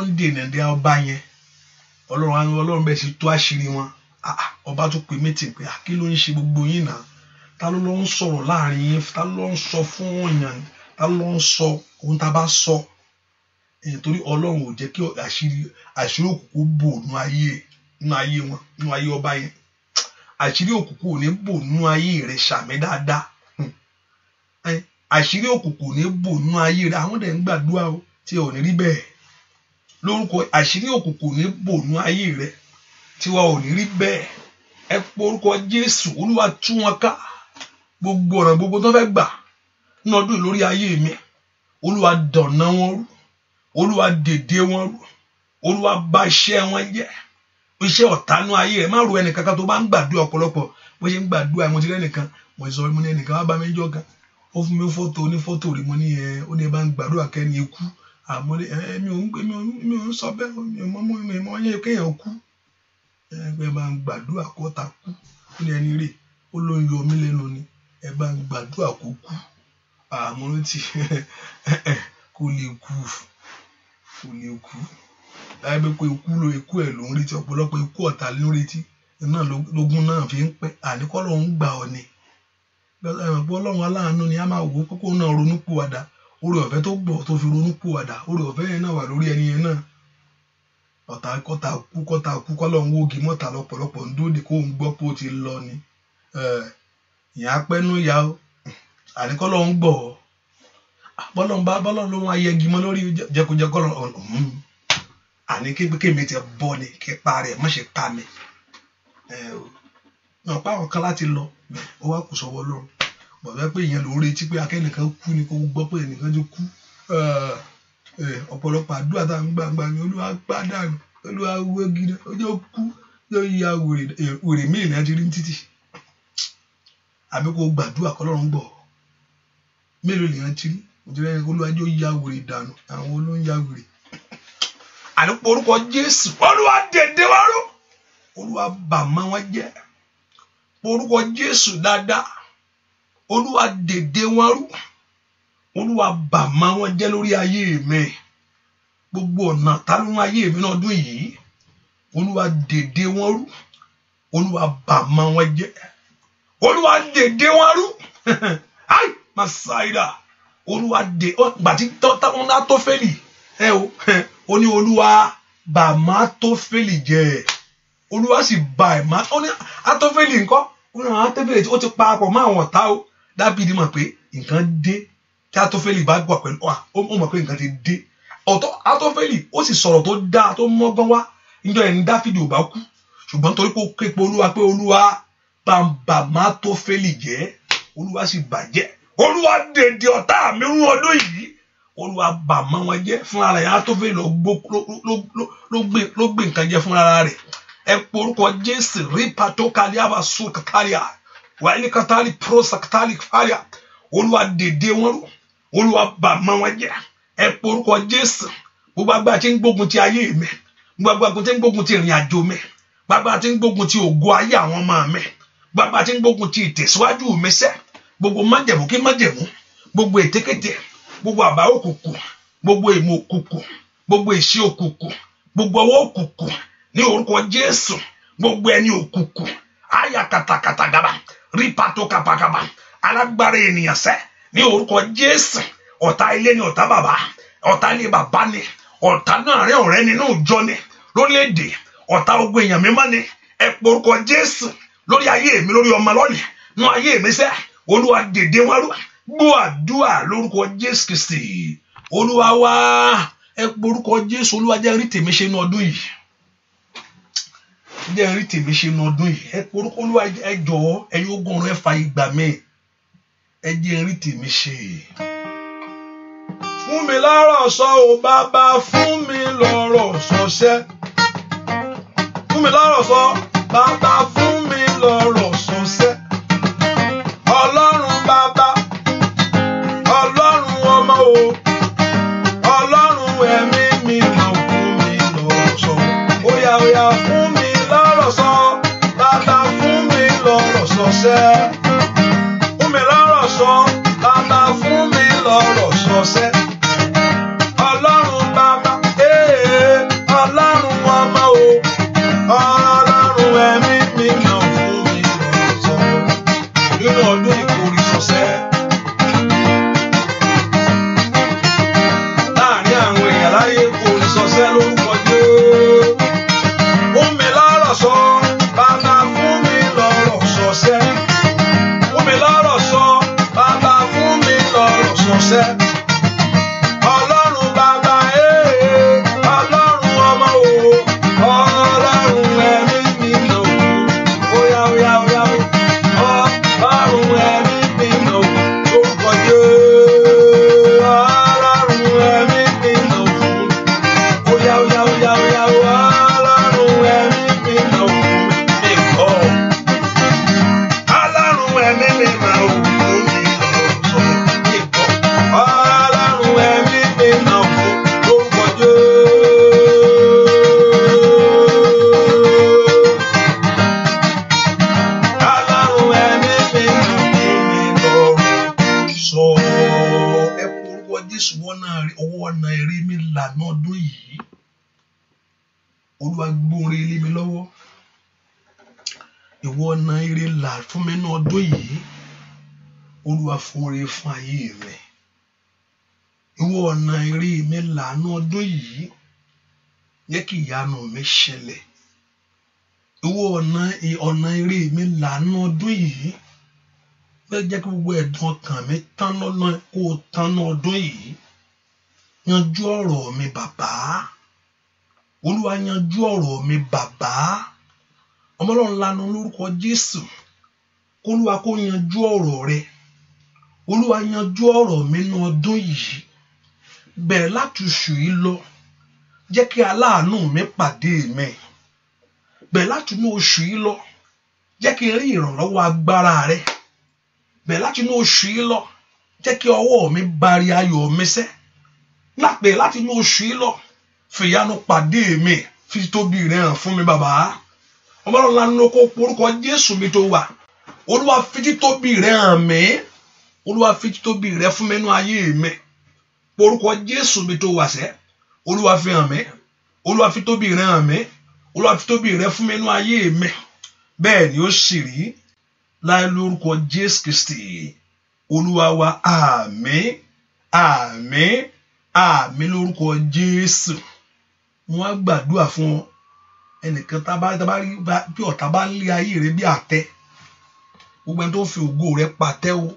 ń dènà dé ọba yẹn Ọlọ́run bẹ́ẹ̀ sì tú àṣírí wọn ọba tó pè mítìn pé kí ló ń ṣe gbogbo yín náà ta ló ń sọ̀rọ̀ láàrin yín ta ló ń sọ fún èèyàn ta ló ń sọ ohun tá a bá sọ torí Ọlọ́run ò jẹ́ kí àṣírí òkùnkùn bò nínú ayé wọn nínú ayé ọba yẹn àṣírí òkùnkùn ò ní bò nínú ayé rẹ ṣàmì dáadáa àṣírí òkùnkùn ò ní bò nínú ayé rẹ àwọn dẹ̀ ń gbàdúrà o tí ò ní rí bẹ́ẹ̀ lórúkọ àṣírí òkùnkùn ò ní bò nínú ayé rẹ tí wa ò ní rí bẹ́ẹ̀ ẹ pọ orúkọ Jésù Olúwa tú wọn ká gbogbo ọ̀nà gbogbo tó fẹ́ gbà nínú ọdún lórí ayé mi Olúwa dọ̀nà wọn rú Olúwa dèdè wọn rú Olúwa bà iṣẹ́ wọn jẹ́ iṣẹ́ ọ̀tánú ayé rẹ̀ má ro ẹnìkankan tó bá ń gbàdúrà ọ̀pọ̀lọpọ̀ bó ṣe ń gbàdúrà mo ti rí ẹnìkan mo sọ mo ní ẹnìkan wá bá mi jọ kan ó fún mi fọ́tò ní fọ́tò rí mo ní ó ní ẹ bá ń gbàdúrà kẹ́ni ikú àmọ́ mi ò ń sọ bẹ́ẹ̀ mi mọ́ yẹ kéèyàn kú ẹ bá ń gbàdúrà kó ta kú ó ní ẹni rè ó ló ń yọ mí lẹ́nu ni ẹ bá ń gbàdúrà kó kú àmọ́ ti kó lè kú láyé pé ikú ẹ̀ ló ń retí ọ̀pọ̀lọpọ̀ ikú ọ̀tá ló ń retí náà lógún náà fi ń pẹ́ àníkọ́ lọ́hún gbà ọ́ ni ẹ̀rọ̀pọ̀ Ọlọ́run aláàánú ni a máa wò ó kókó náà ronú pìwàdà oore ọ̀fẹ́ tó gbọ́ tó fi ronú pìwàdà oore ọ̀fẹ́ yẹn náà wà lórí ẹni yẹn náà ọ̀tá kọ́ta kú kọ́lọ́hún wógi mọ́ta lọ́pọ̀lọpọ̀ ń dóde kó ń gbọ́ pé ó ti lọ ni ìyá pẹ́nu ìyá o àníkọ́ lọ́hún gbọ́ bọ́lọ́run ló wọn ayẹgi mọ́ lórí jẹkujẹkọ́ àní kémi ti bọ́ ni kí parẹ́ má ṣe pa mi náà pa àwọn kan láti lọ ó wá kù sọ́wọ́ Ọlọ́run bọ̀dọ̀ pé ìyẹn ló ń retí pé akẹ́nìkan kú ni kó gbọ́ pé ẹnìkan ti kú ọ̀pọ̀lọpọ̀ àdúrà tá à ń gbàgbà ni Olúwa gbádànù Olúwa wégi náà ó jẹ́ kú yóò ya wèrè míì ní àti rí ní títì àbí kó gbàdúrà kọ́lọ́run gbọ́ mélòó lèèyàn ti rí òtún Olúwa yóò ya wèrè dànù àwọn olóhùn ya wèrè ànípò orúkọ Jésù Olúwa dèdè wá rú Olúwa bà má wọn jẹ́ orúkọ Jésù dáadáa Olúwa dèdè wọn rú Olúwa bà má wọn jẹ́ lórí ayé mi gbogbo ọ̀nà tálún ayé mi náà ọdún yìí Olúwa dèdè wọn rú Olúwa bà má wọn jẹ́ Olúwa dèdè wọn rú ai masaida Olúwa dè gbàtí táwọn náà tó fẹ́lì ó ní Olúwa bà má tó fẹ́lì jẹ́ Olúwa sì bà ẹ̀ má ó ní Atófélì ńkọ́ ó ní àwọn Atófélì ó ti pa akọ̀ mọ́ àwọn ọ̀tá o Dáfídì mọ̀ pé nǹkan dé tí Atófélì bá gbọ́ pẹ̀lú ó mọ̀ pé nǹkan ti dé ọ̀tọ̀ Atófélì ó sì sọ̀rọ̀ tó dáa tó mọ́gbọ́n wá níjọ́ ẹni Dáfídì ò bá kú ṣùgbọ́n torí pé ó ké pe Olúwa pé Olúwa bà má Atófélì jẹ́ Olúwa sì bàjẹ́ Olúwa dèdè ọ̀tá mi rún ọdún yìí Olúwa bà má wọn jẹ́ fún ara rẹ̀ Atófélì ló gbé nǹkan jẹ́ fún ara rẹ̀ ẹ porúkọ Jésù rí pàtó kàlíàbà sùn kàtàlíà wà ní kàtàlí prosa kàtàlí fàlíà Olúwa dèdè wọn rú Olúwa bà má wọn jẹ́ ẹ porúkọ Jésù gbogbo agbára tí ń gbógun ti ayé mi gbogbo agbára tí ń gbógun ti ìrìn àjò mi gbogbo agbára tí ń gbógun ti ògo ayé àwọn ọmọ mi gbogbo agbára tí ń gbógun ti ìtẹ̀síwájú mi sẹ́ gbogbo májẹ̀mú kí májẹ̀mú gbogbo ètékété gbogbo àbá òkùnkùn gbogbo ìmọ̀ òkùnkùn gbogbo ìṣe òkùnkùn gbogbo ọwọ́ òkùnkùn ní orúkọ Jésù gbogbo ẹni òkùnkùn àyà kàtàkàtàgàbà rí pàtó kàpàkàbà alágbára ènìyàn sẹ́ ní orúkọ Jésù ọ̀tá ilé ni ọ̀tá bàbá ọ̀tá ilé bàbá ni ọ̀tá náà rẹ̀ ọ̀rẹ́ nínú ìjọ ni lórílẹ̀-èdè ọ̀tá ogun èèyàn mímọ́ ni ẹ porúkọ Jésù lórí ayé mi lórí ọmọ lónìí nú ayé mi sẹ́ Olúwa dìde wọn rú gbọ́ àdúrà lórúkọ Jésù Kristi Olúwa wá ẹ porúkọ Jésù Olúwa jẹ́ rí tèmi ṣe ní ọdún yìí jẹ́ rí tèmi ṣe ní ọdún yìí ẹ porúkọ Olúwa ẹ jọ̀ọ́ ẹ̀yin ogun ọ̀run ẹ fa ìgbà mi ẹ jẹ́ rí tèmi ṣe. Fún mi lọ́rọ̀ sọ o bàbá fún mi lọ́rọ̀ sọṣẹ́ fún mi lọ́rọ̀ sọ bàbá fún mi lọ́rọ̀ sọṣẹ́ Ọlọ́run bàbá Ọlọ́run ọmọ o Ọlọ́run ẹ̀mí mi náà fún mi lọ́rọ̀ sọ óyá fún mi lọ́rọ̀ sọ bàbá fún mi lọ́rọ̀ sọṣẹ́ fún mi lọ́rọ̀ sọ bàbá fún mi lọ́rọ̀ sọṣẹ́ Ọlọ́run bàbá Ọlọ́run ọmọ o Ọlọ́run ẹ̀mí mi náà fún mi lọ́rọ̀ sọ nínú ọdún ìkórè sọṣẹ́ láàrin àwọn èèyàn láyé kórè sọṣẹ́ lórúkọ Jésù fún mi lọ́rọ̀ sọ bàbá fún mi lọ́rọ̀ sọṣẹ́ fún mi lọ́rọ̀ sọ bàbá fún mi lọ́rọ̀ sọṣẹ́ Ọlọ́run bàbá Ọlọ́run ọmọ o Ọlọ́run ẹ̀mí mi náà óyá Ọlọ́run ẹ̀mí mi náà lórúkọ Jésù Ọlọ́run ẹ̀mí mi náà óyá Ọlọ́run ẹ̀mí mi náà mi kọ́ Ọlọ́run ẹ̀mí mi náà fún mi lọ́rọ̀ sọ mi kọ́ Ọlọ́run ẹ̀mí mi náà fún lórúkọ Jésù. Ọlọ́run ẹ̀mí mi náà fún mi lọ́rọ̀ sọ. Ẹ porúkọ Jésù ọwọ́ ọ̀nà èrè mi lànà ọdún yìí. Olúwa gbóore lé mi lọ́wọ́. Ìwọ ọ̀nà èrè là fún mi ní ọdún yìí. Olúwa fún oore fún ayé mi. Ìwọ ọ̀nà èrè mi lànà ọdún yìí. Jẹ́ kí ìyanu mi ṣẹlẹ̀. Ìwọ ọ̀nà èrè mi lànà ọdún yìí. Bẹ́ẹ̀ jẹ́ kí gbogbo ẹ̀dùn ọkàn mi tán lọ́nà kó tán ní ọdún yìí. Yanjú ọ̀rọ̀ mi bàbá. Olúwa yanjú ọ̀rọ̀ mi bàbá. Ọmọ Ọlọ́run lanu lórúkọ Jésù. Olúwa kó yanjú ọ̀rọ̀ rẹ. Olúwa yanjú ọ̀rọ̀ mi ní ọdún yìí. Bẹ̀rẹ̀ láti oṣù yìí lọ. Jẹ́ kí aláàánú mi pàdé mi. Bẹ̀rẹ̀ láti inú oṣù yìí lọ. Jẹ́ kí n rí ìrànlọ́wọ́ agbára rẹ. Bẹ̀rẹ̀ láti inú oṣù yìí lọ. Jẹ́ kí ọwọ́ mi bari ayọ̀ mi sẹ́. Lápẹ̀ láti inú oṣù yìí lọ. Fìyanu pàdé mi. Fi tóbi rẹ hàn fún mi bàbá. Ọmọ Ọlọ́run lanu kó porúkọ Jésù mi tó wà. Olúwa fi títóbi rẹ hàn mí. Olúwa fi títóbi rẹ fún mi nínú ayé mi. Porúkọ Jésù mi tó wà sẹ́. Olúwa fi hàn mí. Olúwa fi tóbi rẹ hàn mí. Olúwa fi tóbi rẹ fún mi nínú ayé mi. Bẹ́ẹ̀ ni ó sì rí láì lórúkọ Jésù Kristi. Olúwa wa àmín àmín àmín lórúkọ Jésù. Wọ́n á gbàdúrà fún ọ. Ẹnìkan tá bá rí bí ọ̀tá bá ń lé ayé rẹ bí àtẹ. Gbogbo ẹni tó fi ògo rẹ patẹ́ o.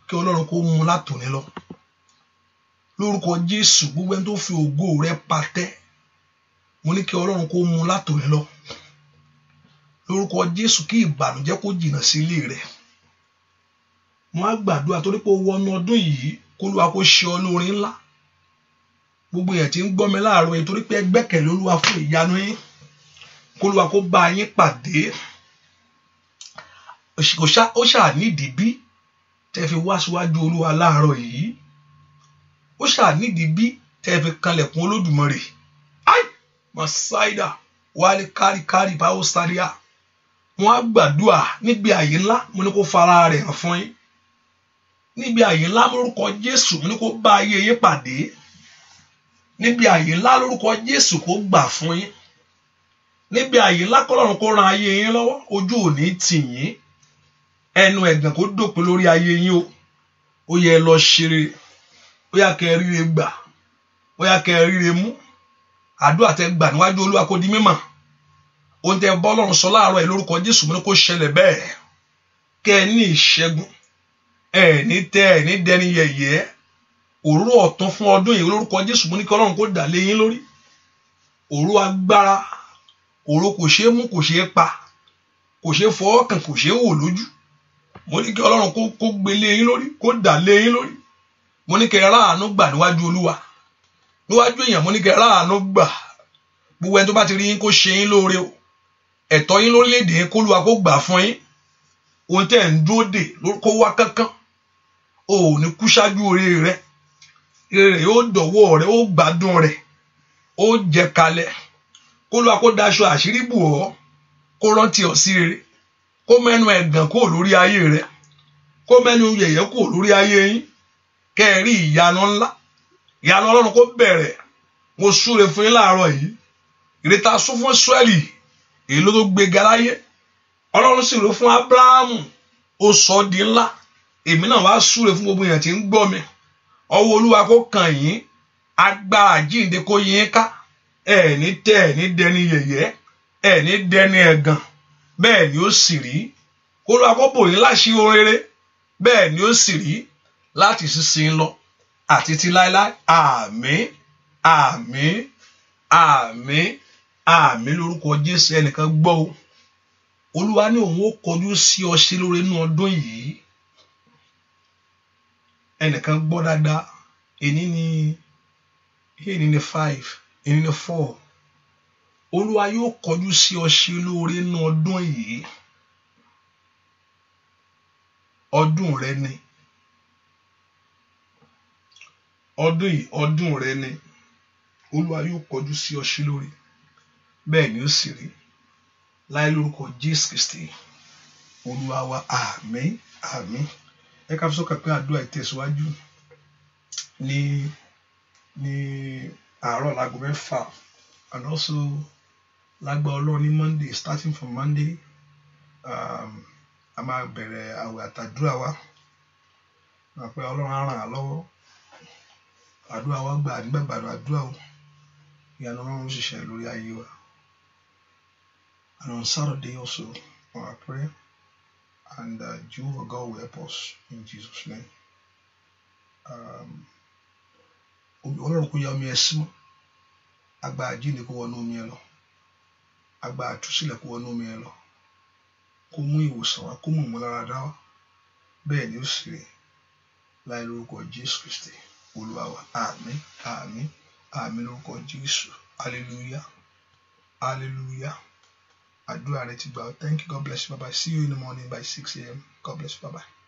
Kí Ọlọ́run kó mú látòní lọ. Lórúkọ Jésù gbogbo ẹni tó fi ògo rẹ patẹ́. Mo ní kí Ọlọ́run kó mú látòní lọ. Lórúkọ Jésù kí ìbànújẹ́ kó jìnnà sí ilé rẹ. Mo á gbàdúrà torí pé ó wọnú ọdún yìí kó Olúwa kó ṣe ọ lóore ńlá. Gbogbo èèyàn tí ń gbọ́ mi láàárọ̀ yìí torí pé ẹ gbẹ́kẹ̀lé Olúwa fún ìyanu yín. Kó Olúwa kó bá yín pàdé. Ó ṣáà nídìí bí tẹ́ fi wá síwájú Olúwa láàárọ̀ yìí. Ó ṣáà nídìí bí tẹ́ fi kanlẹ̀kùn Olódùmarè. Ai! Masaida wálé kárí báwo sáríà. Wọ́n á gbàdúrà níbi àyè ńlá mo ní kó fara rẹ̀ hàn fún yín. Níbi àyè ńlá lórúkọ Jésù mo ní kó bá ayé yín pàdé. Níbi àyè ńlá lórúkọ Jésù kó gbà fún yín. Níbi àyè ńlá k'Ọlọ́run kó ran ayé yín lọ́wọ́. Ojú ò ní tì yín. Ẹnu ẹ̀gàn kó dópin lórí ayé yín o. Ó yẹ lọ ṣeré. Ó yá kẹ́ ríre gbà. Ó yá kẹ́ ríre mú. Àdúrà tẹ́ gbà níwájú Olúwa kó di mímọ̀. ohun tẹ́ bọ́ Ọlọ́run sọ láàárọ̀ yìí lórúkọ Jésù mo ní kó ṣẹlẹ̀ bẹ́ẹ̀ kẹ́ ẹ ní ìṣẹ́gun ẹ ní dẹni yẹ̀yẹ́ òróró ọ̀tún fún ọdún yìí lórúkọ Jésù mo ní kí Ọlọ́run kó dà lé yín lórí òróró agbára òróró kò ṣeé mú kò ṣeé pa kò ṣeé fọwọ́ kàn kò ṣeé wò lójú mo ní kí Ọlọ́run kó gbé lé yín lórí kó dà lé yín lórí mo ní kẹ́ ẹ ráàánú gbà níwájú Olúwa níwájú èèyàn mo ní kẹ́ ẹ ráàánú gbà gbogbo ẹni tó bá ti rí yín kó ṣe yín lóore o ẹ̀tọ́ yín lórílẹ̀-èdè yín kó Olúwa kó gbà fún yín ohun tẹ́ ẹ̀ ń dúró dè kó wá kánkán o ò ní kú ṣáájú oore rẹ ire rẹ yóò dọ̀wọ́ rẹ ó gbádùn rẹ ó jẹ kalẹ̀ kó Olúwa kó daṣọ àṣírí bù ọ́ kó rántí ọ sí rere kó mẹ́nu ẹ̀gàn kó lórí ayé rẹ kó mẹ́nu yẹ̀yẹ́ kó lórí ayé yín kẹ́ ẹ rí ìyanu ńlá ìyanu Ọlọ́run kó bẹ̀rẹ̀ mo súre fún yín láàárọ̀ yìí ìrètà sún fún Ísírẹ́lì èyí ló tó gbéga láyé Ọlọ́run sì rò fún Ábúráhámù ó sọ ọ́ di ńlá èmi náà wá súre fún gbogbo èèyàn tí ń gbọ́ mi ọwọ́ Olúwa kó kàn yín agbára àjíǹde kó yín ká ẹ ní dẹni yẹ̀yẹ́ ẹ ní dẹni ẹ̀gàn bẹ́ẹ̀ ni ó sì rí kó Olúwa kó bò yín láṣìírí ohun rere bẹ́ẹ̀ ni ó sì rí láti sísìn lọ àti ti láéláé àmín àmín àmín àmín lórúkọ Jésù ẹnìkan gbọ́ o Olúwa ní òun ó kọjú sí ọ sí lóore inú ọdún yìí ẹnìkan gbọ́ dáadáa èní ni 5 èní ni 4 Olúwa yóò kọjú sí ọ sí lóore inú ọdún yìí ọdún rẹ ni ọdún yìí ọdún rẹ ni Olúwa yóò kọjú sí ọ sí lóore bẹ́ẹ̀ ni ó sì rí láì lórúkọ Jésù Kristi Olúwa wa àmín àmín ẹ ká fi sọ́kà pé àdúrà ìtẹ̀síwájú ní àárọ̀ láago 6 and also lágbà Ọlọ́run ní Monday starting from Monday a máa bẹ̀rẹ̀ àwẹ̀ àtàdúrà wa pé Ọlọ́run á ràn á lọ́wọ́ àdúrà wa gbà nígbàgbàdo àdúrà o ìyanu Ọlọ́run ṣiṣẹ́ lórí ayé wa. And on Saturday also, our prayer, and Jehovah God will help us in Jesus' name. Ọlọ́run kò yá omi ẹ̀sìn mọ́, agbára àjíǹde kó wọnú omi ẹ lọ, agbára àtúnṣílẹ̀ kó wọnú omi ẹ lọ, kó mú ìwòsàn wá, kó mú ìmúláradá wá, bẹ́ẹ̀ ni ó sì rí láì lórúkọ Jésù Kristi Olúwa wa. Àmín àmín àmín lórúkọ Jésù. Hallelujah hallelujah. Àdúrà rẹ ti gbà. Thank you. God bless you. Bye bye. See you in the morning by 6 a.m. God bless you. Bye bye.